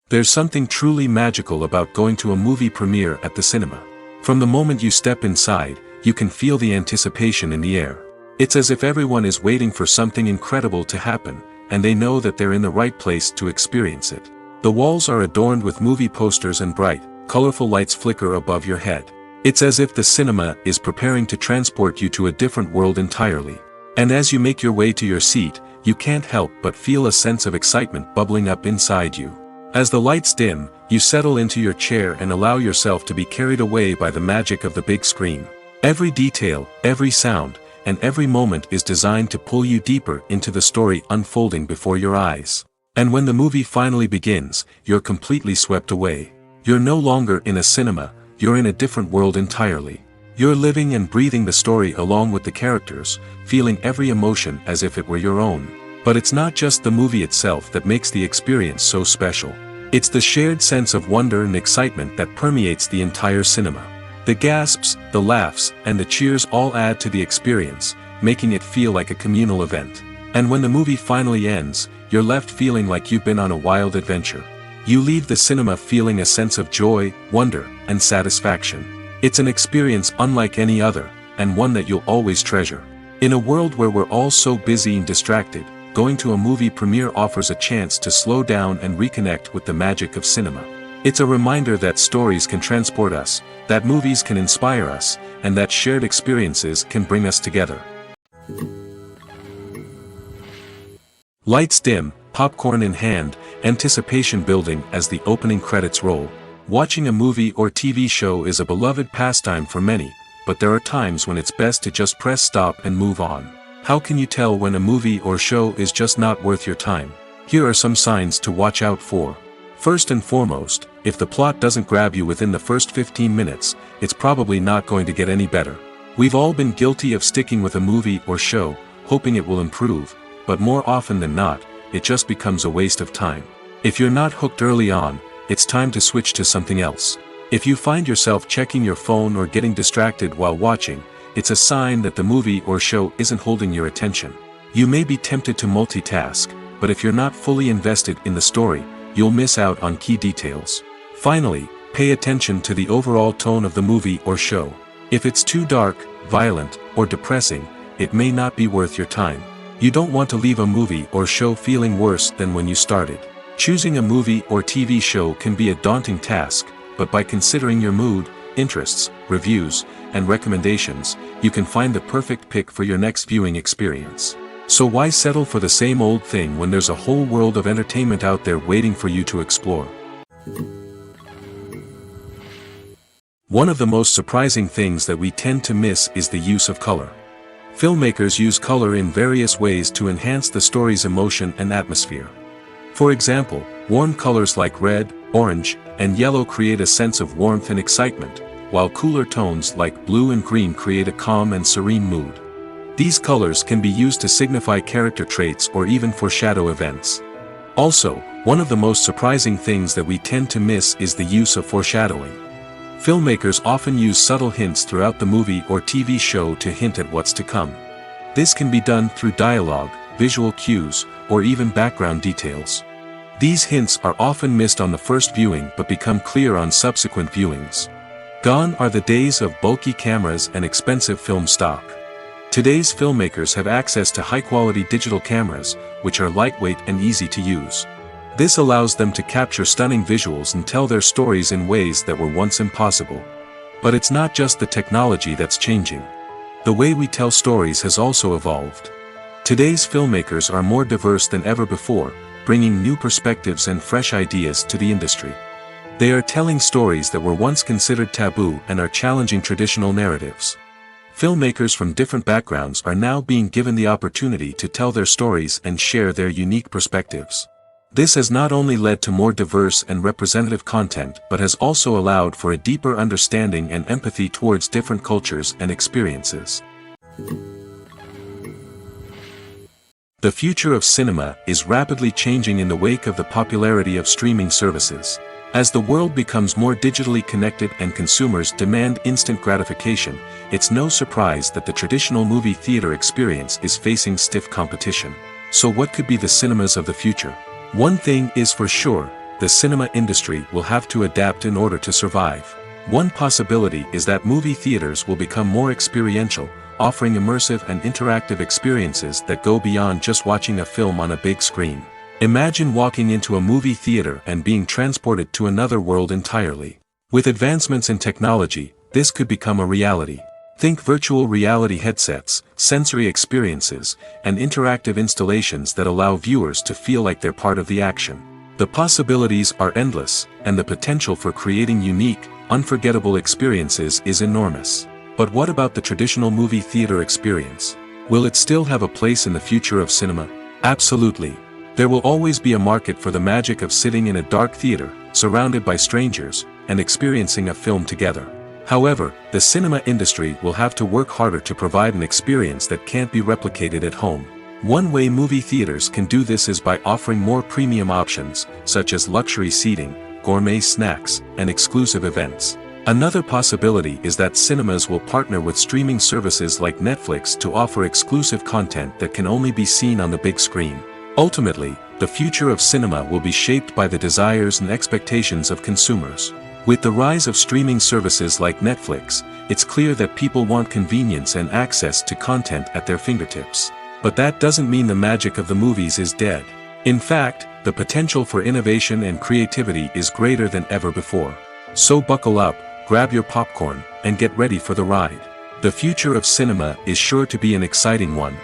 There's something truly magical about going to a movie premiere at the cinema. From the moment you step inside, you can feel the anticipation in the air. It's as if everyone is waiting for something incredible to happen, and they know that they're in the right place to experience it. The walls are adorned with movie posters and bright, colorful lights flicker above your head. It's as if the cinema is preparing to transport you to a different world entirely. And as you make your way to your seat, you can't help but feel a sense of excitement bubbling up inside you. As the lights dim, you settle into your chair and allow yourself to be carried away by the magic of the big screen. Every detail, every sound, and every moment is designed to pull you deeper into the story unfolding before your eyes. And when the movie finally begins, you're completely swept away. You're no longer in a cinema, you're in a different world entirely. You're living and breathing the story along with the characters, feeling every emotion as if it were your own. But it's not just the movie itself that makes the experience so special. It's the shared sense of wonder and excitement that permeates the entire cinema. The gasps, the laughs, and the cheers all add to the experience, making it feel like a communal event. And when the movie finally ends, you're left feeling like you've been on a wild adventure. You leave the cinema feeling a sense of joy, wonder, and satisfaction. It's an experience unlike any other, and one that you'll always treasure. In a world where we're all so busy and distracted, going to a movie premiere offers a chance to slow down and reconnect with the magic of cinema. It's a reminder that stories can transport us, that movies can inspire us, and that shared experiences can bring us together. Lights dim, popcorn in hand, anticipation building as the opening credits roll. Watching a movie or TV show is a beloved pastime for many, but there are times when it's best to just press stop and move on. How can you tell when a movie or show is just not worth your time? Here are some signs to watch out for. First and foremost, if the plot doesn't grab you within the first 15 minutes, it's probably not going to get any better. We've all been guilty of sticking with a movie or show, hoping it will improve, but more often than not, it just becomes a waste of time. If you're not hooked early on, it's time to switch to something else. If you find yourself checking your phone or getting distracted while watching, it's a sign that the movie or show isn't holding your attention. You may be tempted to multitask, but if you're not fully invested in the story, you'll miss out on key details. Finally, pay attention to the overall tone of the movie or show. If it's too dark, violent, or depressing, it may not be worth your time. You don't want to leave a movie or show feeling worse than when you started. Choosing a movie or TV show can be a daunting task, but by considering your mood, interests, reviews, and recommendations, you can find the perfect pick for your next viewing experience. So why settle for the same old thing when there's a whole world of entertainment out there waiting for you to explore? One of the most surprising things that we tend to miss is the use of color. Filmmakers use color in various ways to enhance the story's emotion and atmosphere. For example, warm colors like red, orange, and yellow create a sense of warmth and excitement, while cooler tones like blue and green create a calm and serene mood. These colors can be used to signify character traits or even foreshadow events. Also, one of the most surprising things that we tend to miss is the use of foreshadowing. Filmmakers often use subtle hints throughout the movie or TV show to hint at what's to come. This can be done through dialogue, visual cues, or even background details. These hints are often missed on the first viewing but become clear on subsequent viewings. Gone are the days of bulky cameras and expensive film stock. Today's filmmakers have access to high-quality digital cameras, which are lightweight and easy to use. This allows them to capture stunning visuals and tell their stories in ways that were once impossible. But it's not just the technology that's changing. The way we tell stories has also evolved. Today's filmmakers are more diverse than ever before, bringing new perspectives and fresh ideas to the industry. They are telling stories that were once considered taboo and are challenging traditional narratives. Filmmakers from different backgrounds are now being given the opportunity to tell their stories and share their unique perspectives. This has not only led to more diverse and representative content but has also allowed for a deeper understanding and empathy towards different cultures and experiences. The future of cinema is rapidly changing in the wake of the popularity of streaming services. As the world becomes more digitally connected and consumers demand instant gratification, it's no surprise that the traditional movie theater experience is facing stiff competition. So what could be the cinemas of the future? One thing is for sure, the cinema industry will have to adapt in order to survive. One possibility is that movie theaters will become more experiential, offering immersive and interactive experiences that go beyond just watching a film on a big screen. Imagine walking into a movie theater and being transported to another world entirely. With advancements in technology, this could become a reality. Think virtual reality headsets, sensory experiences, and interactive installations that allow viewers to feel like they're part of the action. The possibilities are endless, and the potential for creating unique, unforgettable experiences is enormous. But what about the traditional movie theater experience? Will it still have a place in the future of cinema? Absolutely. There will always be a market for the magic of sitting in a dark theater, surrounded by strangers, and experiencing a film together. However, the cinema industry will have to work harder to provide an experience that can't be replicated at home. One way movie theaters can do this is by offering more premium options, such as luxury seating, gourmet snacks, and exclusive events. Another possibility is that cinemas will partner with streaming services like Netflix to offer exclusive content that can only be seen on the big screen. Ultimately, the future of cinema will be shaped by the desires and expectations of consumers. With the rise of streaming services like Netflix, it's clear that people want convenience and access to content at their fingertips. But that doesn't mean the magic of the movies is dead. In fact, the potential for innovation and creativity is greater than ever before. So buckle up, grab your popcorn, and get ready for the ride. The future of cinema is sure to be an exciting one.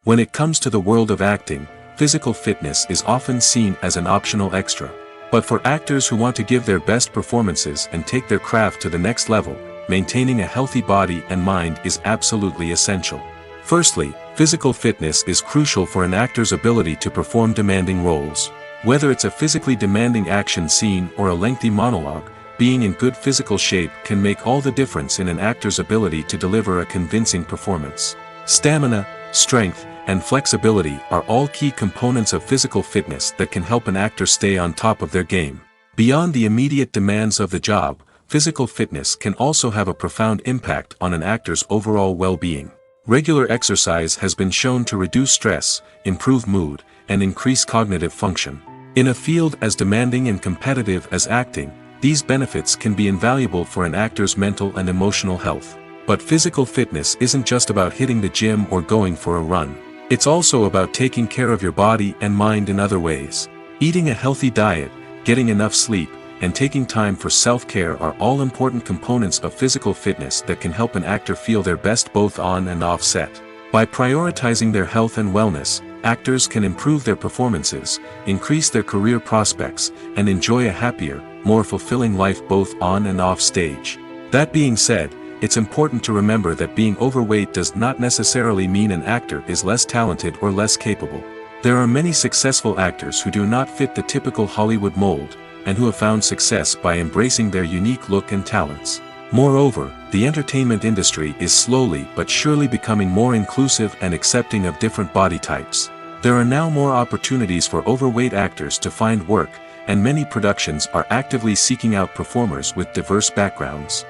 When it comes to the world of acting, physical fitness is often seen as an optional extra. But for actors who want to give their best performances and take their craft to the next level, maintaining a healthy body and mind is absolutely essential. Firstly, physical fitness is crucial for an actor's ability to perform demanding roles. Whether it's a physically demanding action scene or a lengthy monologue, being in good physical shape can make all the difference in an actor's ability to deliver a convincing performance. Stamina, strength, and flexibility are all key components of physical fitness that can help an actor stay on top of their game. Beyond the immediate demands of the job, physical fitness can also have a profound impact on an actor's overall well-being. Regular exercise has been shown to reduce stress, improve mood, and increase cognitive function. In a field as demanding and competitive as acting, these benefits can be invaluable for an actor's mental and emotional health. But physical fitness isn't just about hitting the gym or going for a run. It's also about taking care of your body and mind in other ways. Eating a healthy diet, getting enough sleep, and taking time for self-care are all important components of physical fitness that can help an actor feel their best both on and off set. By prioritizing their health and wellness, actors can improve their performances, increase their career prospects, and enjoy a happier, more fulfilling life both on and off stage. That being said, it's important to remember that being overweight does not necessarily mean an actor is less talented or less capable. There are many successful actors who do not fit the typical Hollywood mold, and who have found success by embracing their unique look and talents. Moreover, the entertainment industry is slowly but surely becoming more inclusive and accepting of different body types. There are now more opportunities for overweight actors to find work, and many productions are actively seeking out performers with diverse backgrounds.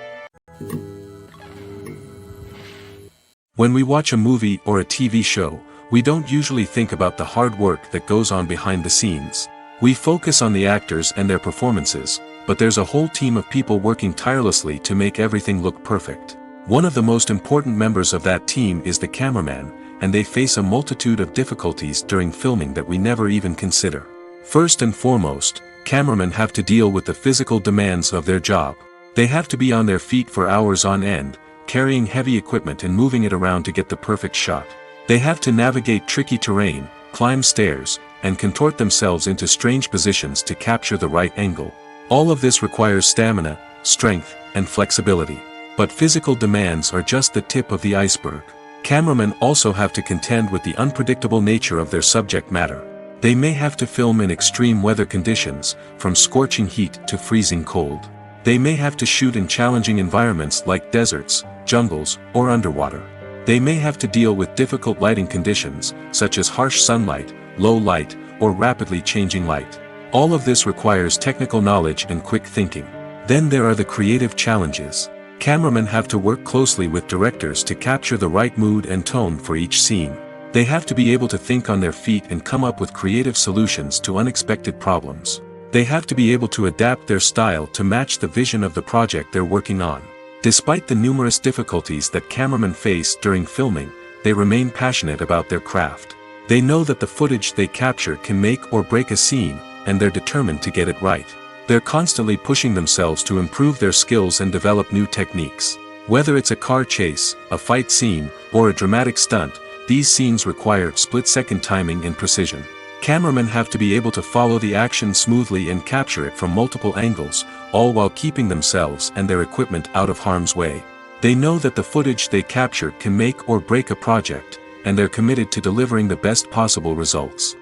When we watch a movie or a TV show, we don't usually think about the hard work that goes on behind the scenes. We focus on the actors and their performances, but there's a whole team of people working tirelessly to make everything look perfect. One of the most important members of that team is the cameraman, and they face a multitude of difficulties during filming that we never even consider. First and foremost, cameramen have to deal with the physical demands of their job. They have to be on their feet for hours on end, carrying heavy equipment and moving it around to get the perfect shot. They have to navigate tricky terrain, climb stairs, and contort themselves into strange positions to capture the right angle. All of this requires stamina, strength, and flexibility. But physical demands are just the tip of the iceberg. Cameramen also have to contend with the unpredictable nature of their subject matter. They may have to film in extreme weather conditions, from scorching heat to freezing cold. They may have to shoot in challenging environments like deserts, jungles, or underwater. They may have to deal with difficult lighting conditions, such as harsh sunlight, low light, or rapidly changing light. All of this requires technical knowledge and quick thinking. Then there are the creative challenges. Cameramen have to work closely with directors to capture the right mood and tone for each scene. They have to be able to think on their feet and come up with creative solutions to unexpected problems. They have to be able to adapt their style to match the vision of the project they're working on. Despite the numerous difficulties that cameramen face during filming, they remain passionate about their craft. They know that the footage they capture can make or break a scene, and they're determined to get it right. They're constantly pushing themselves to improve their skills and develop new techniques. Whether it's a car chase, a fight scene, or a dramatic stunt, these scenes require split-second timing and precision. Cameramen have to be able to follow the action smoothly and capture it from multiple angles, all while keeping themselves and their equipment out of harm's way. They know that the footage they capture can make or break a project, and they're committed to delivering the best possible results.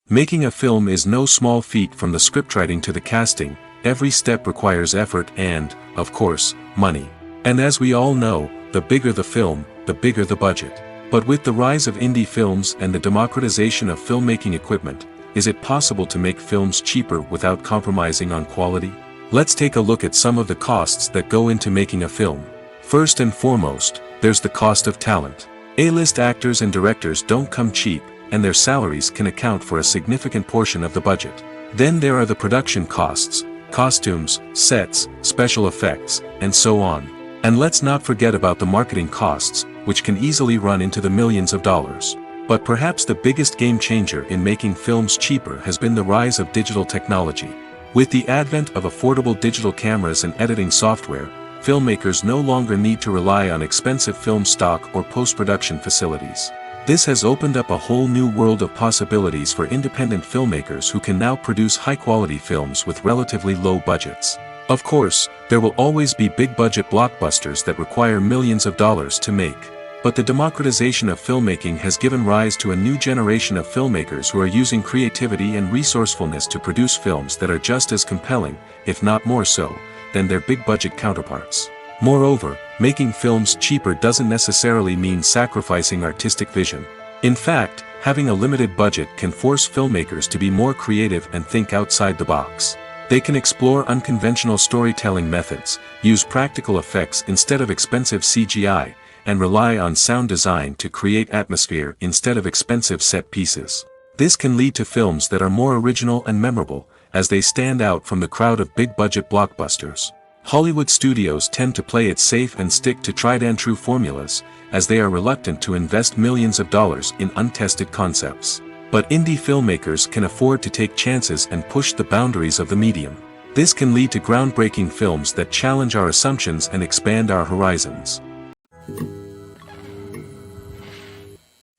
Making a film is no small feat. From the scriptwriting to the casting, every step requires effort and, of course, money. And as we all know, the bigger the film, the bigger the budget. But with the rise of indie films and the democratization of filmmaking equipment, is it possible to make films cheaper without compromising on quality? Let's take a look at some of the costs that go into making a film. First and foremost, there's the cost of talent. A-list actors and directors don't come cheap, and their salaries can account for a significant portion of the budget. Then there are the production costs, costumes, sets, special effects, and so on. And let's not forget about the marketing costs, which can easily run into the millions of dollars. But perhaps the biggest game changer in making films cheaper has been the rise of digital technology. With the advent of affordable digital cameras and editing software, filmmakers no longer need to rely on expensive film stock or post-production facilities. This has opened up a whole new world of possibilities for independent filmmakers who can now produce high-quality films with relatively low budgets. Of course, there will always be big-budget blockbusters that require millions of dollars to make. But the democratization of filmmaking has given rise to a new generation of filmmakers who are using creativity and resourcefulness to produce films that are just as compelling, if not more so, than their big-budget counterparts. Moreover, making films cheaper doesn't necessarily mean sacrificing artistic vision. In fact, having a limited budget can force filmmakers to be more creative and think outside the box. They can explore unconventional storytelling methods, use practical effects instead of expensive CGI, and rely on sound design to create atmosphere instead of expensive set pieces. This can lead to films that are more original and memorable, as they stand out from the crowd of big-budget blockbusters. Hollywood studios tend to play it safe and stick to tried-and-true formulas, as they are reluctant to invest millions of dollars in untested concepts. But indie filmmakers can afford to take chances and push the boundaries of the medium. This can lead to groundbreaking films that challenge our assumptions and expand our horizons.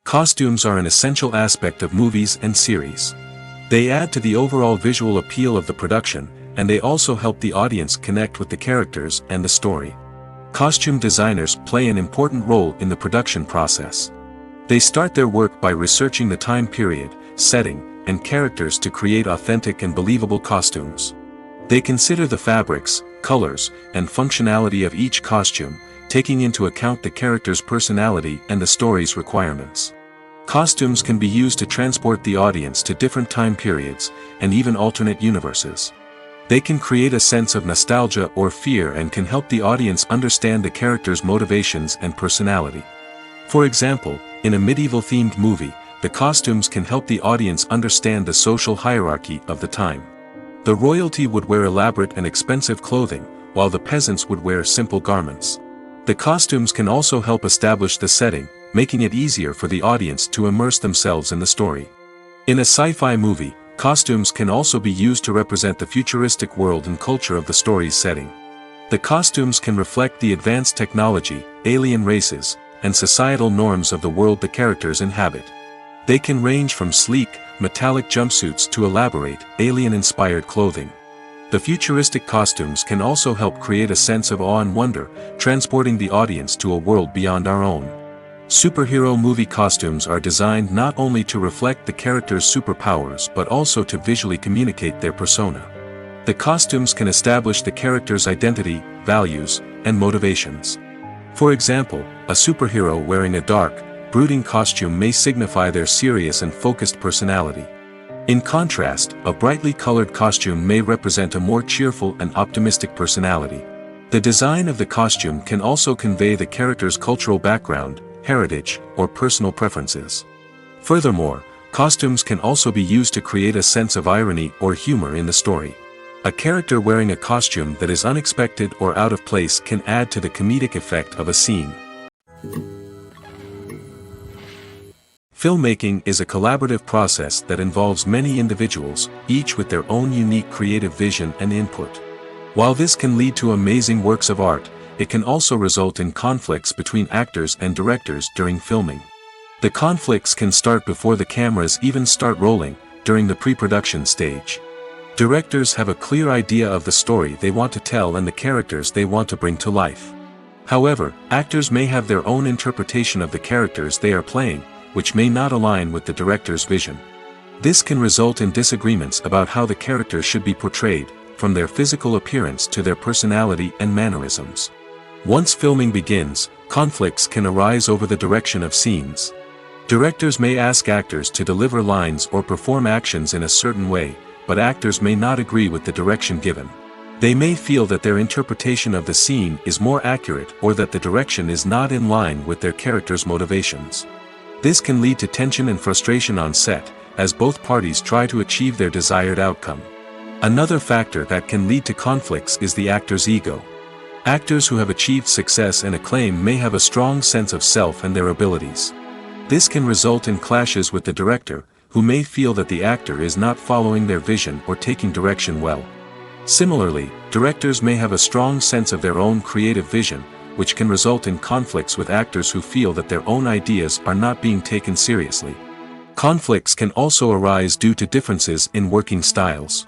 Costumes are an essential aspect of movies and series. They add to the overall visual appeal of the production, and they also help the audience connect with the characters and the story. Costume designers play an important role in the production process. They start their work by researching the time period, setting, and characters to create authentic and believable costumes. They consider the fabrics, colors, and functionality of each costume, taking into account the character's personality and the story's requirements. Costumes can be used to transport the audience to different time periods, and even alternate universes. They can create a sense of nostalgia or fear and can help the audience understand the character's motivations and personality. For example, in a medieval-themed movie, the costumes can help the audience understand the social hierarchy of the time. The royalty would wear elaborate and expensive clothing, while the peasants would wear simple garments. The costumes can also help establish the setting, making it easier for the audience to immerse themselves in the story. In a sci-fi movie, costumes can also be used to represent the futuristic world and culture of the story's setting. The costumes can reflect the advanced technology, alien races, and societal norms of the world the characters inhabit. They can range from sleek, metallic jumpsuits to elaborate, alien-inspired clothing. The futuristic costumes can also help create a sense of awe and wonder, transporting the audience to a world beyond our own. Superhero movie costumes are designed not only to reflect the character's superpowers but also to visually communicate their persona. The costumes can establish the character's identity, values, and motivations. For example, a superhero wearing a dark, brooding costume may signify their serious and focused personality. In contrast, a brightly colored costume may represent a more cheerful and optimistic personality. The design of the costume can also convey the character's cultural background, heritage, or personal preferences. Furthermore, costumes can also be used to create a sense of irony or humor in the story. A character wearing a costume that is unexpected or out of place can add to the comedic effect of a scene. Filmmaking is a collaborative process that involves many individuals, each with their own unique creative vision and input. While this can lead to amazing works of art, it can also result in conflicts between actors and directors during filming. The conflicts can start before the cameras even start rolling, during the pre-production stage. Directors have a clear idea of the story they want to tell and the characters they want to bring to life. However, actors may have their own interpretation of the characters they are playing, which may not align with the director's vision. This can result in disagreements about how the characters should be portrayed, from their physical appearance to their personality and mannerisms. Once filming begins, conflicts can arise over the direction of scenes. Directors may ask actors to deliver lines or perform actions in a certain way, but actors may not agree with the direction given. They may feel that their interpretation of the scene is more accurate or that the direction is not in line with their character's motivations. This can lead to tension and frustration on set, as both parties try to achieve their desired outcome. Another factor that can lead to conflicts is the actor's ego. Actors who have achieved success and acclaim may have a strong sense of self and their abilities. This can result in clashes with the director, who may feel that the actor is not following their vision or taking direction well. Similarly, directors may have a strong sense of their own creative vision, which can result in conflicts with actors who feel that their own ideas are not being taken seriously. Conflicts can also arise due to differences in working styles.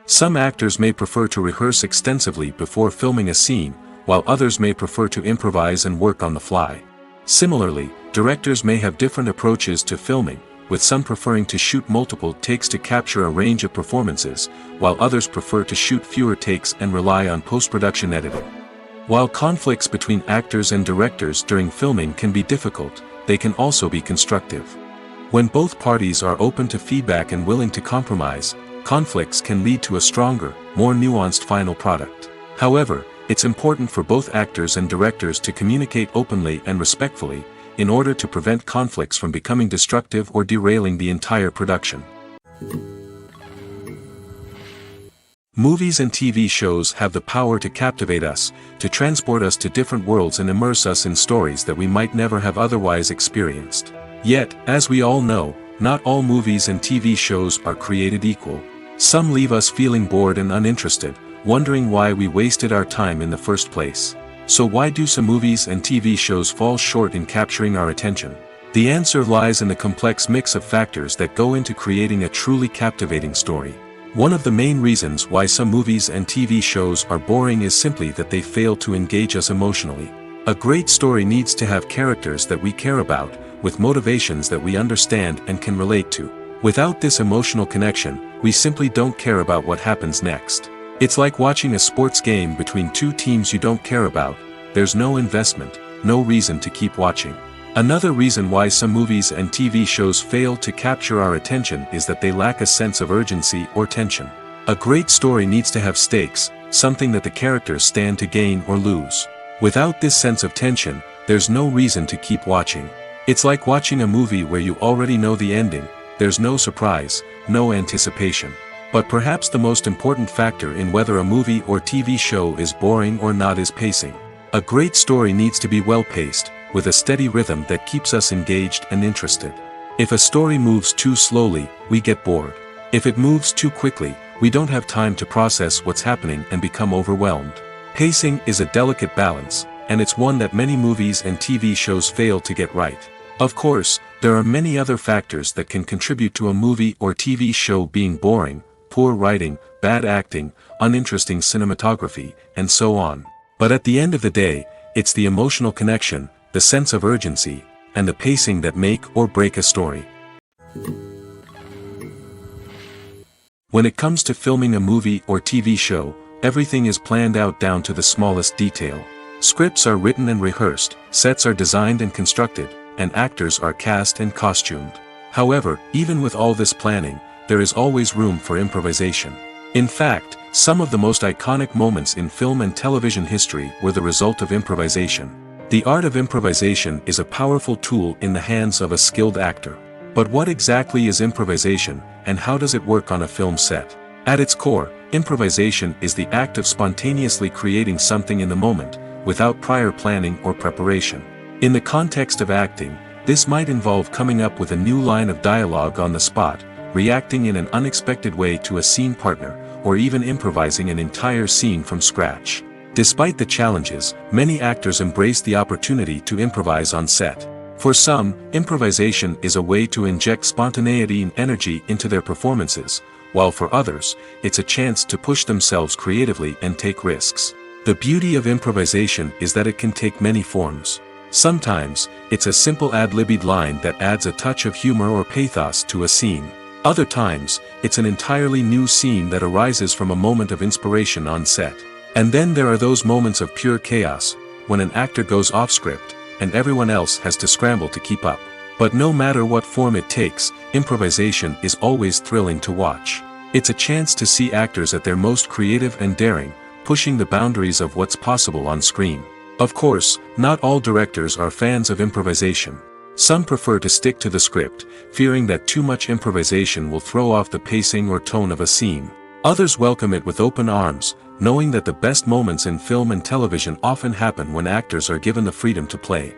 Some actors may prefer to rehearse extensively before filming a scene, while others may prefer to improvise and work on the fly. Similarly, directors may have different approaches to filming, with some preferring to shoot multiple takes to capture a range of performances, while others prefer to shoot fewer takes and rely on post-production editing. While conflicts between actors and directors during filming can be difficult, they can also be constructive. When both parties are open to feedback and willing to compromise, conflicts can lead to a stronger, more nuanced final product. However, it's important for both actors and directors to communicate openly and respectfully, in order to prevent conflicts from becoming destructive or derailing the entire production. Movies and TV shows have the power to captivate us, to transport us to different worlds and immerse us in stories that we might never have otherwise experienced. Yet, as we all know, not all movies and TV shows are created equal. Some leave us feeling bored and uninterested, wondering why we wasted our time in the first place. So why do some movies and TV shows fall short in capturing our attention? The answer lies in the complex mix of factors that go into creating a truly captivating story. One of the main reasons why some movies and TV shows are boring is simply that they fail to engage us emotionally. A great story needs to have characters that we care about, with motivations that we understand and can relate to. Without this emotional connection, we simply don't care about what happens next. It's like watching a sports game between two teams you don't care about. There's no investment, no reason to keep watching. Another reason why some movies and TV shows fail to capture our attention is that they lack a sense of urgency or tension. A great story needs to have stakes, something that the characters stand to gain or lose. Without this sense of tension, there's no reason to keep watching. It's like watching a movie where you already know the ending. There's no surprise, no anticipation. But perhaps the most important factor in whether a movie or TV show is boring or not is pacing. A great story needs to be well-paced, with a steady rhythm that keeps us engaged and interested. If a story moves too slowly, we get bored. If it moves too quickly, we don't have time to process what's happening and become overwhelmed. Pacing is a delicate balance, and it's one that many movies and TV shows fail to get right. Of course, there are many other factors that can contribute to a movie or TV show being boring: poor writing, bad acting, uninteresting cinematography, and so on. But at the end of the day, it's the emotional connection, the sense of urgency, and the pacing that make or break a story. When it comes to filming a movie or TV show, everything is planned out down to the smallest detail. Scripts are written and rehearsed, sets are designed and constructed, and actors are cast and costumed. However, even with all this planning, there is always room for improvisation. In fact, some of the most iconic moments in film and television history were the result of improvisation. The art of improvisation is a powerful tool in the hands of a skilled actor. But what exactly is improvisation, and how does it work on a film set? At its core, improvisation is the act of spontaneously creating something in the moment, without prior planning or preparation. In the context of acting, this might involve coming up with a new line of dialogue on the spot, reacting in an unexpected way to a scene partner, or even improvising an entire scene from scratch. Despite the challenges, many actors embrace the opportunity to improvise on set. For some, improvisation is a way to inject spontaneity and energy into their performances, while for others, it's a chance to push themselves creatively and take risks. The beauty of improvisation is that it can take many forms. Sometimes, it's a simple ad-libbed line that adds a touch of humor or pathos to a scene. Other times, it's an entirely new scene that arises from a moment of inspiration on set. And then there are those moments of pure chaos, when an actor goes off script, and everyone else has to scramble to keep up. But no matter what form it takes, improvisation is always thrilling to watch. It's a chance to see actors at their most creative and daring, pushing the boundaries of what's possible on screen. Of course, not all directors are fans of improvisation. Some prefer to stick to the script, fearing that too much improvisation will throw off the pacing or tone of a scene. Others welcome it with open arms, knowing that the best moments in film and television often happen when actors are given the freedom to play.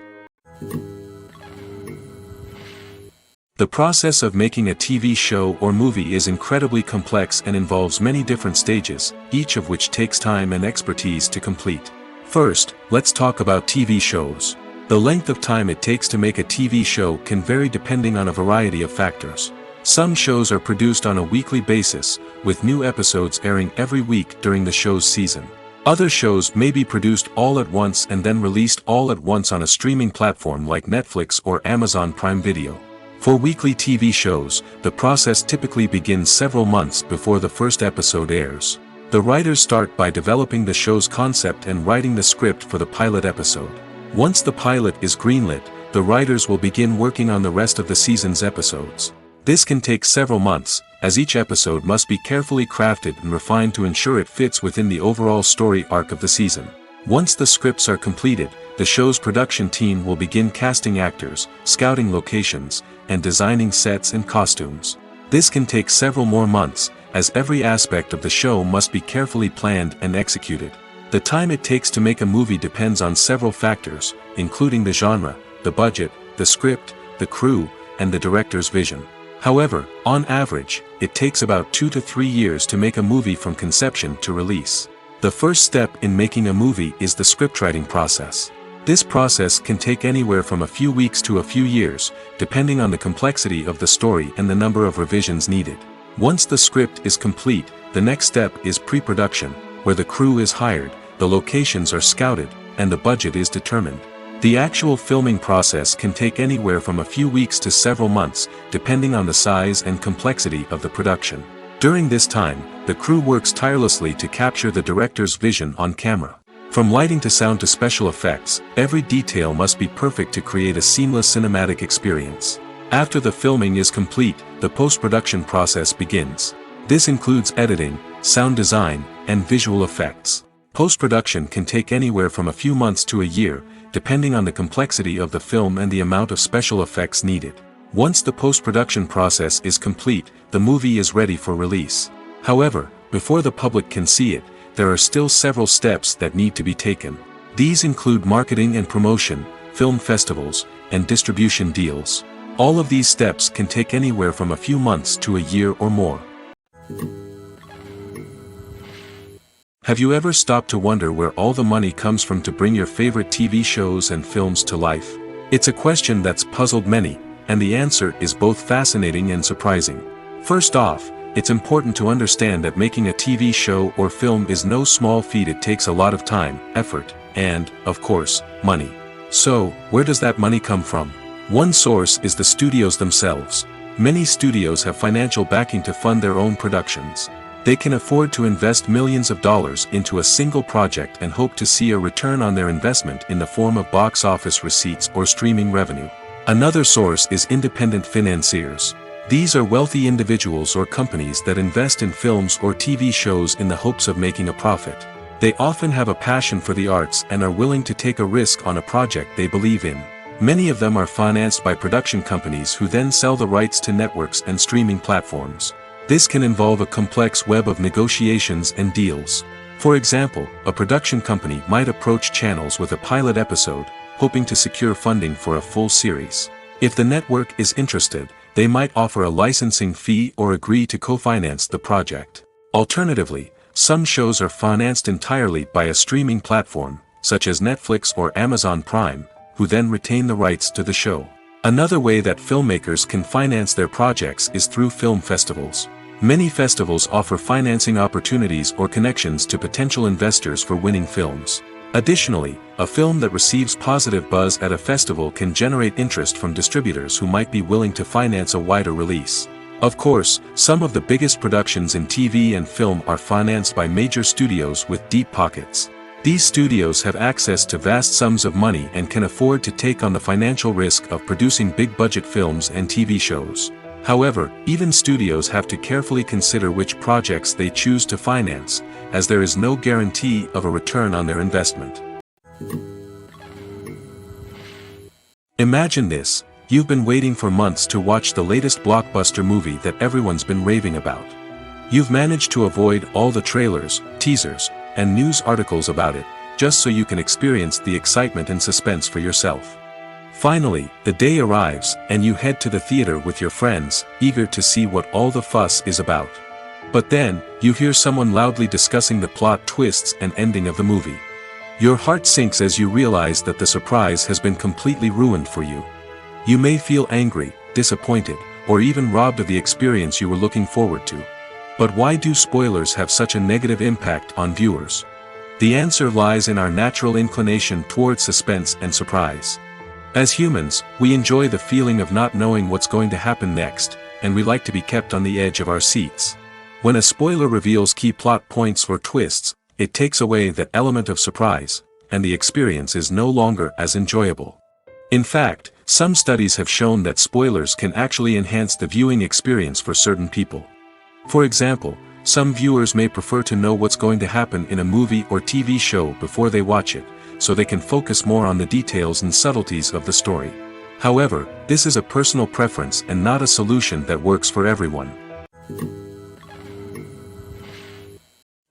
The process of making a TV show or movie is incredibly complex and involves many different stages, each of which takes time and expertise to complete. First, let's talk about TV shows. The length of time it takes to make a TV show can vary depending on a variety of factors. Some shows are produced on a weekly basis, with new episodes airing every week during the show's season. Other shows may be produced all at once and then released all at once on a streaming platform like Netflix or Amazon Prime Video. For weekly TV shows, the process typically begins several months before the first episode airs. The writers start by developing the show's concept and writing the script for the pilot episode. Once the pilot is greenlit, the writers will begin working on the rest of the season's episodes. This can take several months, as each episode must be carefully crafted and refined to ensure it fits within the overall story arc of the season. Once the scripts are completed, the show's production team will begin casting actors, scouting locations, and designing sets and costumes. This can take several more months, as every aspect of the show must be carefully planned and executed. The time it takes to make a movie depends on several factors, including the genre, the budget, the script, the crew, and the director's vision. However, on average, it takes about 2 to 3 years to make a movie from conception to release. The first step in making a movie is the scriptwriting process. This process can take anywhere from a few weeks to a few years, depending on the complexity of the story and the number of revisions needed. Once the script is complete, the next step is pre-production, where the crew is hired, the locations are scouted, and the budget is determined. The actual filming process can take anywhere from a few weeks to several months, depending on the size and complexity of the production. During this time, the crew works tirelessly to capture the director's vision on camera. From lighting to sound to special effects, every detail must be perfect to create a seamless cinematic experience. After the filming is complete, the post-production process begins. This includes editing, sound design, and visual effects. Post-production can take anywhere from a few months to a year, depending on the complexity of the film and the amount of special effects needed. Once the post-production process is complete, the movie is ready for release. However, before the public can see it, there are still several steps that need to be taken. These include marketing and promotion, film festivals, and distribution deals. All of these steps can take anywhere from a few months to a year or more. Have you ever stopped to wonder where all the money comes from to bring your favorite TV shows and films to life? It's a question that's puzzled many, and the answer is both fascinating and surprising. First off, it's important to understand that making a TV show or film is no small feat. It takes a lot of time, effort, and, of course, money. So, where does that money come from? One source is the studios themselves. Many studios have financial backing to fund their own productions. They can afford to invest millions of dollars into a single project and hope to see a return on their investment in the form of box office receipts or streaming revenue. Another source is independent financiers. These are wealthy individuals or companies that invest in films or TV shows in the hopes of making a profit. They often have a passion for the arts and are willing to take a risk on a project they believe in. Many of them are financed by production companies who then sell the rights to networks and streaming platforms. This can involve a complex web of negotiations and deals. For example, a production company might approach channels with a pilot episode, hoping to secure funding for a full series. If the network is interested, they might offer a licensing fee or agree to co-finance the project. Alternatively, some shows are financed entirely by a streaming platform, such as Netflix or Amazon Prime, who then retain the rights to the show. Another way that filmmakers can finance their projects is through film festivals. Many festivals offer financing opportunities or connections to potential investors for winning films. Additionally, a film that receives positive buzz at a festival can generate interest from distributors who might be willing to finance a wider release. Of course, some of the biggest productions in TV and film are financed by major studios with deep pockets. These studios have access to vast sums of money and can afford to take on the financial risk of producing big-budget films and TV shows. However, even studios have to carefully consider which projects they choose to finance, as there is no guarantee of a return on their investment. Imagine this: you've been waiting for months to watch the latest blockbuster movie that everyone's been raving about. You've managed to avoid all the trailers, teasers, and news articles about it, just so you can experience the excitement and suspense for yourself. Finally, the day arrives, and you head to the theater with your friends, eager to see what all the fuss is about. But then, you hear someone loudly discussing the plot twists and ending of the movie. Your heart sinks as you realize that the surprise has been completely ruined for you. You may feel angry, disappointed, or even robbed of the experience you were looking forward to. But why do spoilers have such a negative impact on viewers? The answer lies in our natural inclination towards suspense and surprise. As humans, we enjoy the feeling of not knowing what's going to happen next, and we like to be kept on the edge of our seats. When a spoiler reveals key plot points or twists, it takes away that element of surprise, and the experience is no longer as enjoyable. In fact, some studies have shown that spoilers can actually enhance the viewing experience for certain people. For example, some viewers may prefer to know what's going to happen in a movie or TV show before they watch it, so they can focus more on the details and subtleties of the story. However, this is a personal preference and not a solution that works for everyone.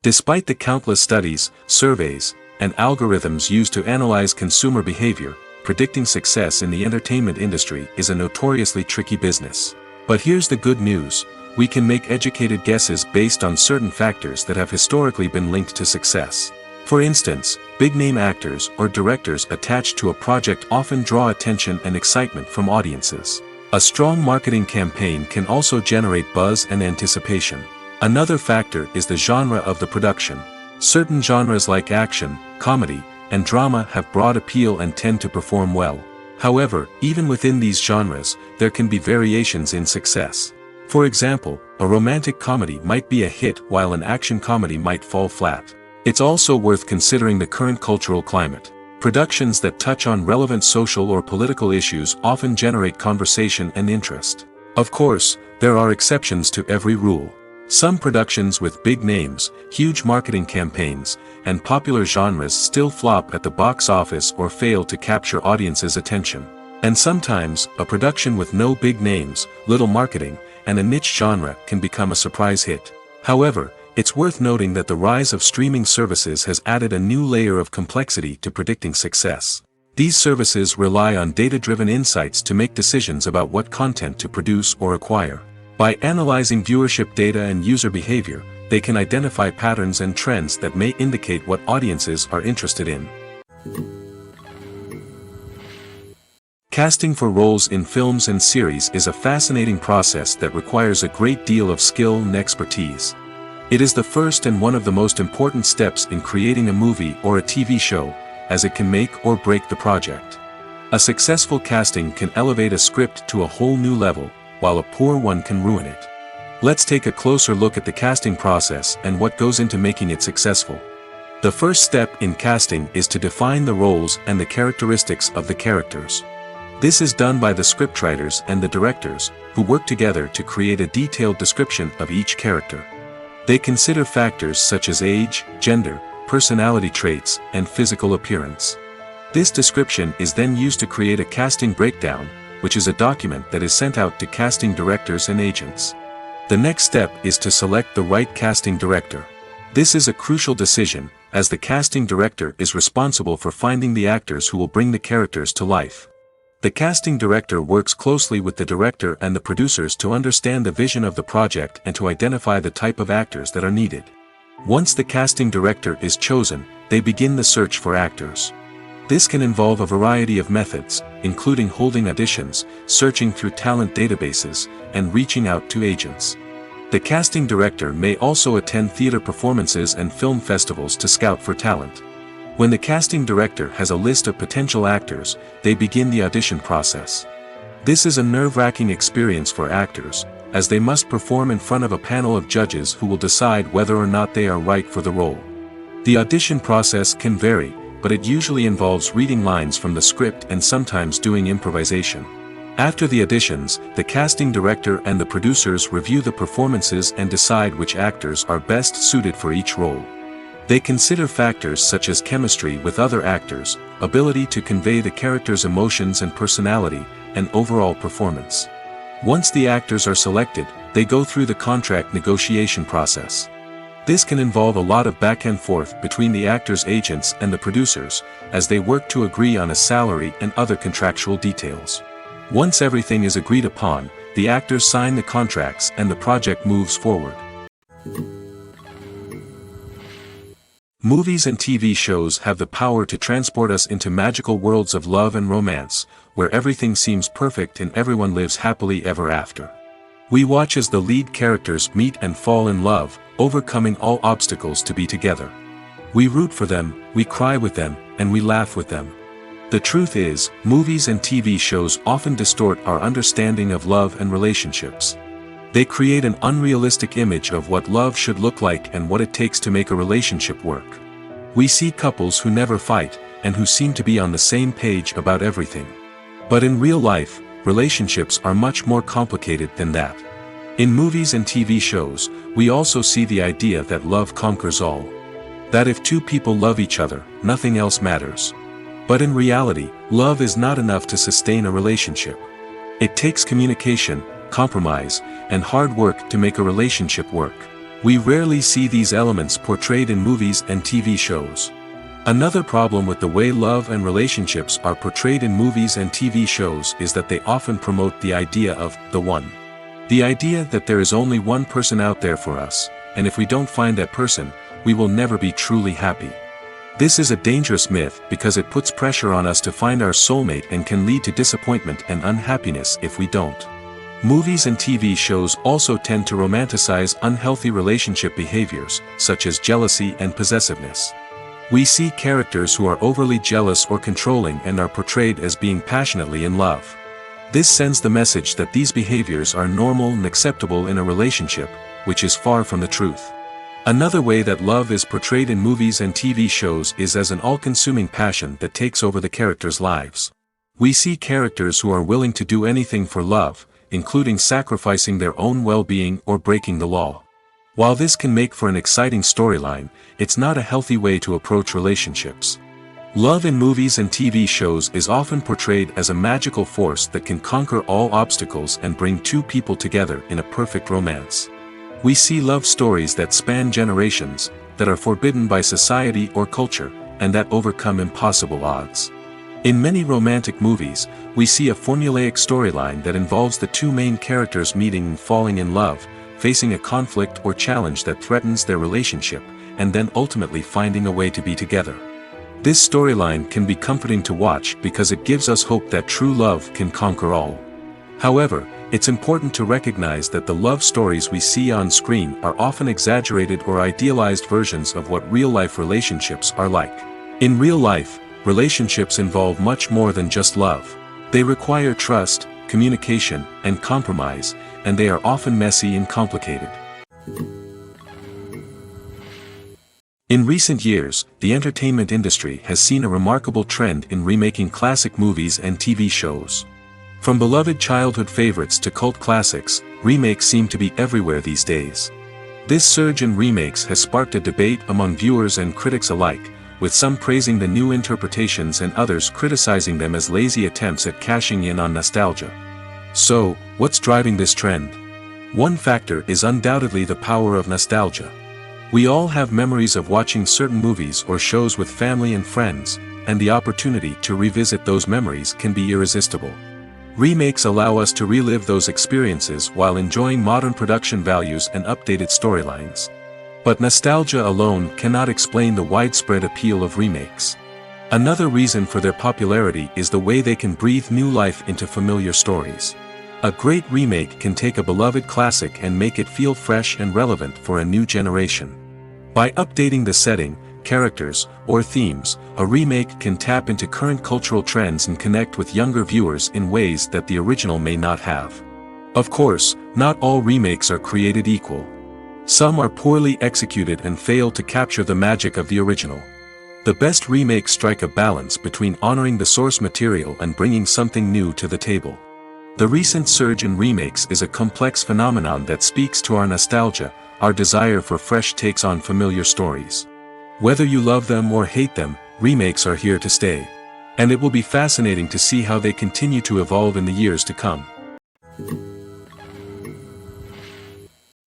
Despite the countless studies, surveys, and algorithms used to analyze consumer behavior, predicting success in the entertainment industry is a notoriously tricky business. But here's the good news: we can make educated guesses based on certain factors that have historically been linked to success. For instance, big-name actors or directors attached to a project often draw attention and excitement from audiences. A strong marketing campaign can also generate buzz and anticipation. Another factor is the genre of the production. Certain genres like action, comedy, and drama have broad appeal and tend to perform well. However, even within these genres, there can be variations in success. For example, a romantic comedy might be a hit while an action comedy might fall flat. It's also worth considering the current cultural climate. Productions that touch on relevant social or political issues often generate conversation and interest. Of course, there are exceptions to every rule. Some productions with big names, huge marketing campaigns, and popular genres still flop at the box office or fail to capture audiences' attention. And sometimes, a production with no big names, little marketing, and a niche genre can become a surprise hit. However, it's worth noting that the rise of streaming services has added a new layer of complexity to predicting success. These services rely on data-driven insights to make decisions about what content to produce or acquire. By analyzing viewership data and user behavior, they can identify patterns and trends that may indicate what audiences are interested in. Casting for roles in films and series is a fascinating process that requires a great deal of skill and expertise. It is the first and one of the most important steps in creating a movie or a TV show, as it can make or break the project. A successful casting can elevate a script to a whole new level, while a poor one can ruin it. Let's take a closer look at the casting process and what goes into making it successful. The first step in casting is to define the roles and the characteristics of the characters. This is done by the scriptwriters and the directors, who work together to create a detailed description of each character. They consider factors such as age, gender, personality traits, and physical appearance. This description is then used to create a casting breakdown, which is a document that is sent out to casting directors and agents. The next step is to select the right casting director. This is a crucial decision, as the casting director is responsible for finding the actors who will bring the characters to life. The casting director works closely with the director and the producers to understand the vision of the project and to identify the type of actors that are needed. Once the casting director is chosen, they begin the search for actors. This can involve a variety of methods, including holding auditions, searching through talent databases, and reaching out to agents. The casting director may also attend theater performances and film festivals to scout for talent. When the casting director has a list of potential actors, they begin the audition process. This is a nerve-wracking experience for actors, as they must perform in front of a panel of judges who will decide whether or not they are right for the role. The audition process can vary, but it usually involves reading lines from the script and sometimes doing improvisation. After the auditions, the casting director and the producers review the performances and decide which actors are best suited for each role. They consider factors such as chemistry with other actors, ability to convey the character's emotions and personality, and overall performance. Once the actors are selected, they go through the contract negotiation process. This can involve a lot of back and forth between the actors' agents and the producers, as they work to agree on a salary and other contractual details. Once everything is agreed upon, the actors sign the contracts and the project moves forward. Movies and TV shows have the power to transport us into magical worlds of love and romance, where everything seems perfect and everyone lives happily ever after. We watch as the lead characters meet and fall in love, overcoming all obstacles to be together. We root for them, we cry with them, and we laugh with them. The truth is, movies and TV shows often distort our understanding of love and relationships. They create an unrealistic image of what love should look like and what it takes to make a relationship work. We see couples who never fight, and who seem to be on the same page about everything. But in real life, relationships are much more complicated than that. In movies and TV shows, we also see the idea that love conquers all. That if two people love each other, nothing else matters. But in reality, love is not enough to sustain a relationship. It takes communication, compromise, and hard work to make a relationship work. We rarely see these elements portrayed in movies and TV shows. Another problem with the way love and relationships are portrayed in movies and TV shows is that they often promote the idea of the one. The idea that there is only one person out there for us, and if we don't find that person, we will never be truly happy. This is a dangerous myth because it puts pressure on us to find our soulmate and can lead to disappointment and unhappiness if we don't. Movies and TV shows also tend to romanticize unhealthy relationship behaviors, such as jealousy and possessiveness. We see characters who are overly jealous or controlling and are portrayed as being passionately in love. This sends the message that these behaviors are normal and acceptable in a relationship, which is far from the truth. Another way that love is portrayed in movies and TV shows is as an all-consuming passion that takes over the characters' lives. We see characters who are willing to do anything for love, including sacrificing their own well-being or breaking the law. While this can make for an exciting storyline, it's not a healthy way to approach relationships. Love in movies and TV shows is often portrayed as a magical force that can conquer all obstacles and bring two people together in a perfect romance. We see love stories that span generations, that are forbidden by society or culture, and that overcome impossible odds. In many romantic movies, we see a formulaic storyline that involves the two main characters meeting and falling in love, facing a conflict or challenge that threatens their relationship, and then ultimately finding a way to be together. This storyline can be comforting to watch because it gives us hope that true love can conquer all. However, it's important to recognize that the love stories we see on screen are often exaggerated or idealized versions of what real-life relationships are like. In real life, relationships involve much more than just love. They require trust, communication, and compromise, and they are often messy and complicated. In recent years, the entertainment industry has seen a remarkable trend in remaking classic movies and TV shows. From beloved childhood favorites to cult classics, remakes seem to be everywhere these days. This surge in remakes has sparked a debate among viewers and critics alike, with some praising the new interpretations and others criticizing them as lazy attempts at cashing in on nostalgia. So, what's driving this trend? One factor is undoubtedly the power of nostalgia. We all have memories of watching certain movies or shows with family and friends, and the opportunity to revisit those memories can be irresistible. Remakes allow us to relive those experiences while enjoying modern production values and updated storylines. But nostalgia alone cannot explain the widespread appeal of remakes. Another reason for their popularity is the way they can breathe new life into familiar stories. A great remake can take a beloved classic and make it feel fresh and relevant for a new generation. By updating the setting, characters, or themes, a remake can tap into current cultural trends and connect with younger viewers in ways that the original may not have. Of course, not all remakes are created equal. Some are poorly executed and fail to capture the magic of the original. The best remakes strike a balance between honoring the source material and bringing something new to the table. The recent surge in remakes is a complex phenomenon that speaks to our nostalgia, our desire for fresh takes on familiar stories. Whether you love them or hate them, remakes are here to stay. And it will be fascinating to see how they continue to evolve in the years to come.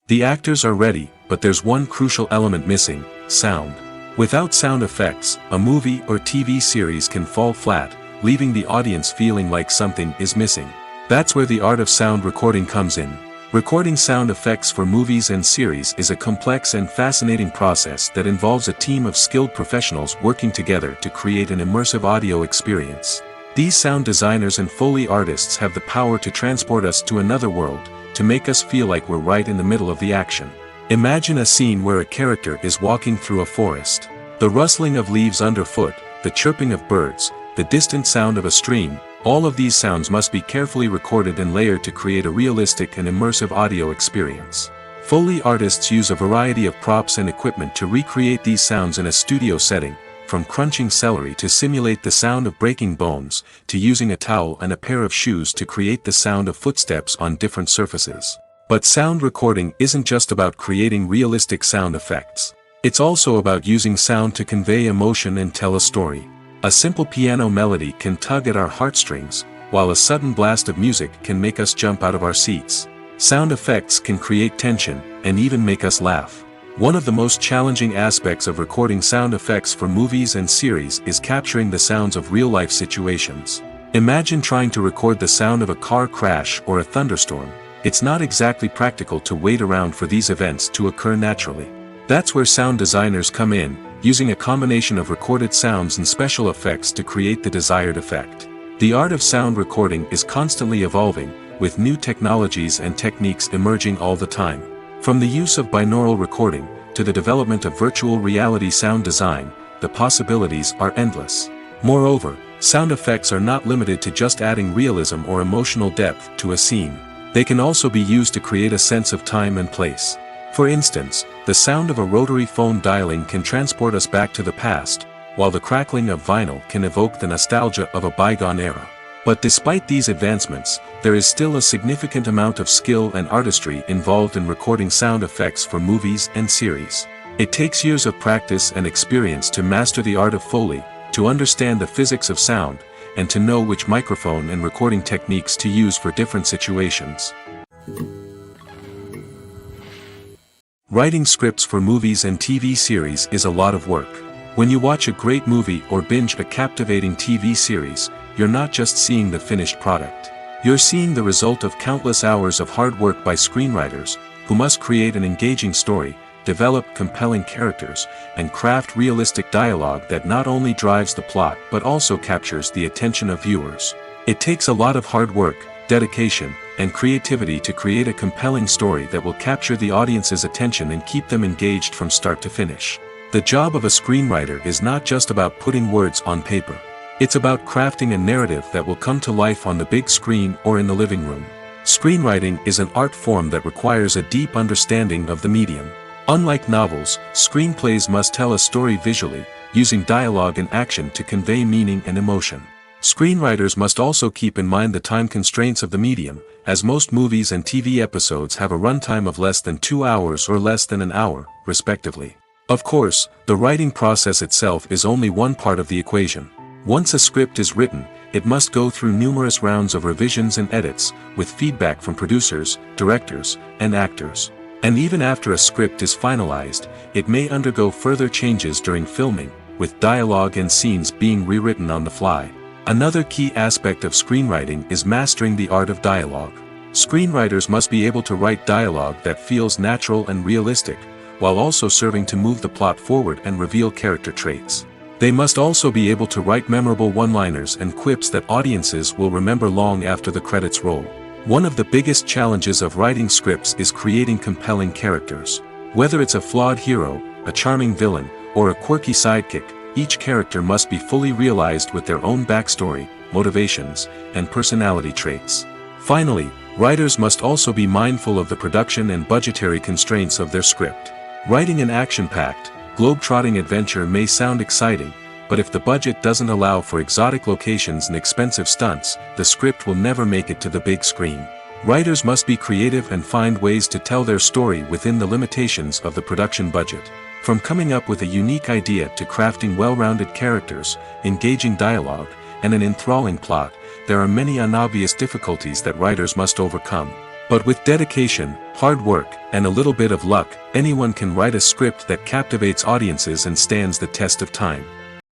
The actors are ready, but there's one crucial element missing: sound. Without sound effects, a movie or TV series can fall flat, leaving the audience feeling like something is missing. That's where the art of sound recording comes in. Recording sound effects for movies and series is a complex and fascinating process that involves a team of skilled professionals working together to create an immersive audio experience. These sound designers and Foley artists have the power to transport us to another world, to make us feel like we're right in the middle of the action. Imagine a scene where a character is walking through a forest. The rustling of leaves underfoot, the chirping of birds, the distant sound of a stream, all of these sounds must be carefully recorded and layered to create a realistic and immersive audio experience. Foley artists use a variety of props and equipment to recreate these sounds in a studio setting, from crunching celery to simulate the sound of breaking bones, to using a towel and a pair of shoes to create the sound of footsteps on different surfaces. But sound recording isn't just about creating realistic sound effects. It's also about using sound to convey emotion and tell a story. A simple piano melody can tug at our heartstrings, while a sudden blast of music can make us jump out of our seats. Sound effects can create tension, and even make us laugh. One of the most challenging aspects of recording sound effects for movies and series is capturing the sounds of real-life situations. Imagine trying to record the sound of a car crash or a thunderstorm. It's not exactly practical to wait around for these events to occur naturally. That's where sound designers come in, using a combination of recorded sounds and special effects to create the desired effect. The art of sound recording is constantly evolving, with new technologies and techniques emerging all the time. From the use of binaural recording, to the development of virtual reality sound design, the possibilities are endless. Moreover, sound effects are not limited to just adding realism or emotional depth to a scene. They can also be used to create a sense of time and place. For instance, the sound of a rotary phone dialing can transport us back to the past, while the crackling of vinyl can evoke the nostalgia of a bygone era. But despite these advancements, there is still a significant amount of skill and artistry involved in recording sound effects for movies and series. It takes years of practice and experience to master the art of Foley, to understand the physics of sound, and to know which microphone and recording techniques to use for different situations. Writing scripts for movies and TV series is a lot of work. When you watch a great movie or binge a captivating TV series, you're not just seeing the finished product. You're seeing the result of countless hours of hard work by screenwriters, who must create an engaging story, develop compelling characters, and craft realistic dialogue that not only drives the plot but also captures the attention of viewers. It takes a lot of hard work, dedication, and creativity to create a compelling story that will capture the audience's attention and keep them engaged from start to finish. The job of a screenwriter is not just about putting words on paper. It's about crafting a narrative that will come to life on the big screen or in the living room. Screenwriting is an art form that requires a deep understanding of the medium. Unlike novels, screenplays must tell a story visually, using dialogue and action to convey meaning and emotion. Screenwriters must also keep in mind the time constraints of the medium, as most movies and TV episodes have a runtime of less than 2 hours or less than an hour, respectively. Of course, the writing process itself is only one part of the equation. Once a script is written, it must go through numerous rounds of revisions and edits, with feedback from producers, directors, and actors. And even after a script is finalized, it may undergo further changes during filming, with dialogue and scenes being rewritten on the fly. Another key aspect of screenwriting is mastering the art of dialogue. Screenwriters must be able to write dialogue that feels natural and realistic, while also serving to move the plot forward and reveal character traits. They must also be able to write memorable one-liners and quips that audiences will remember long after the credits roll. One of the biggest challenges of writing scripts is creating compelling characters. Whether it's a flawed hero, a charming villain, or a quirky sidekick, each character must be fully realized with their own backstory, motivations, and personality traits. Finally, writers must also be mindful of the production and budgetary constraints of their script. Writing an action-packed, globe-trotting adventure may sound exciting, but if the budget doesn't allow for exotic locations and expensive stunts, the script will never make it to the big screen. Writers must be creative and find ways to tell their story within the limitations of the production budget. From coming up with a unique idea to crafting well-rounded characters, engaging dialogue, and an enthralling plot, there are many unobvious difficulties that writers must overcome. But with dedication, hard work, and a little bit of luck, anyone can write a script that captivates audiences and stands the test of time.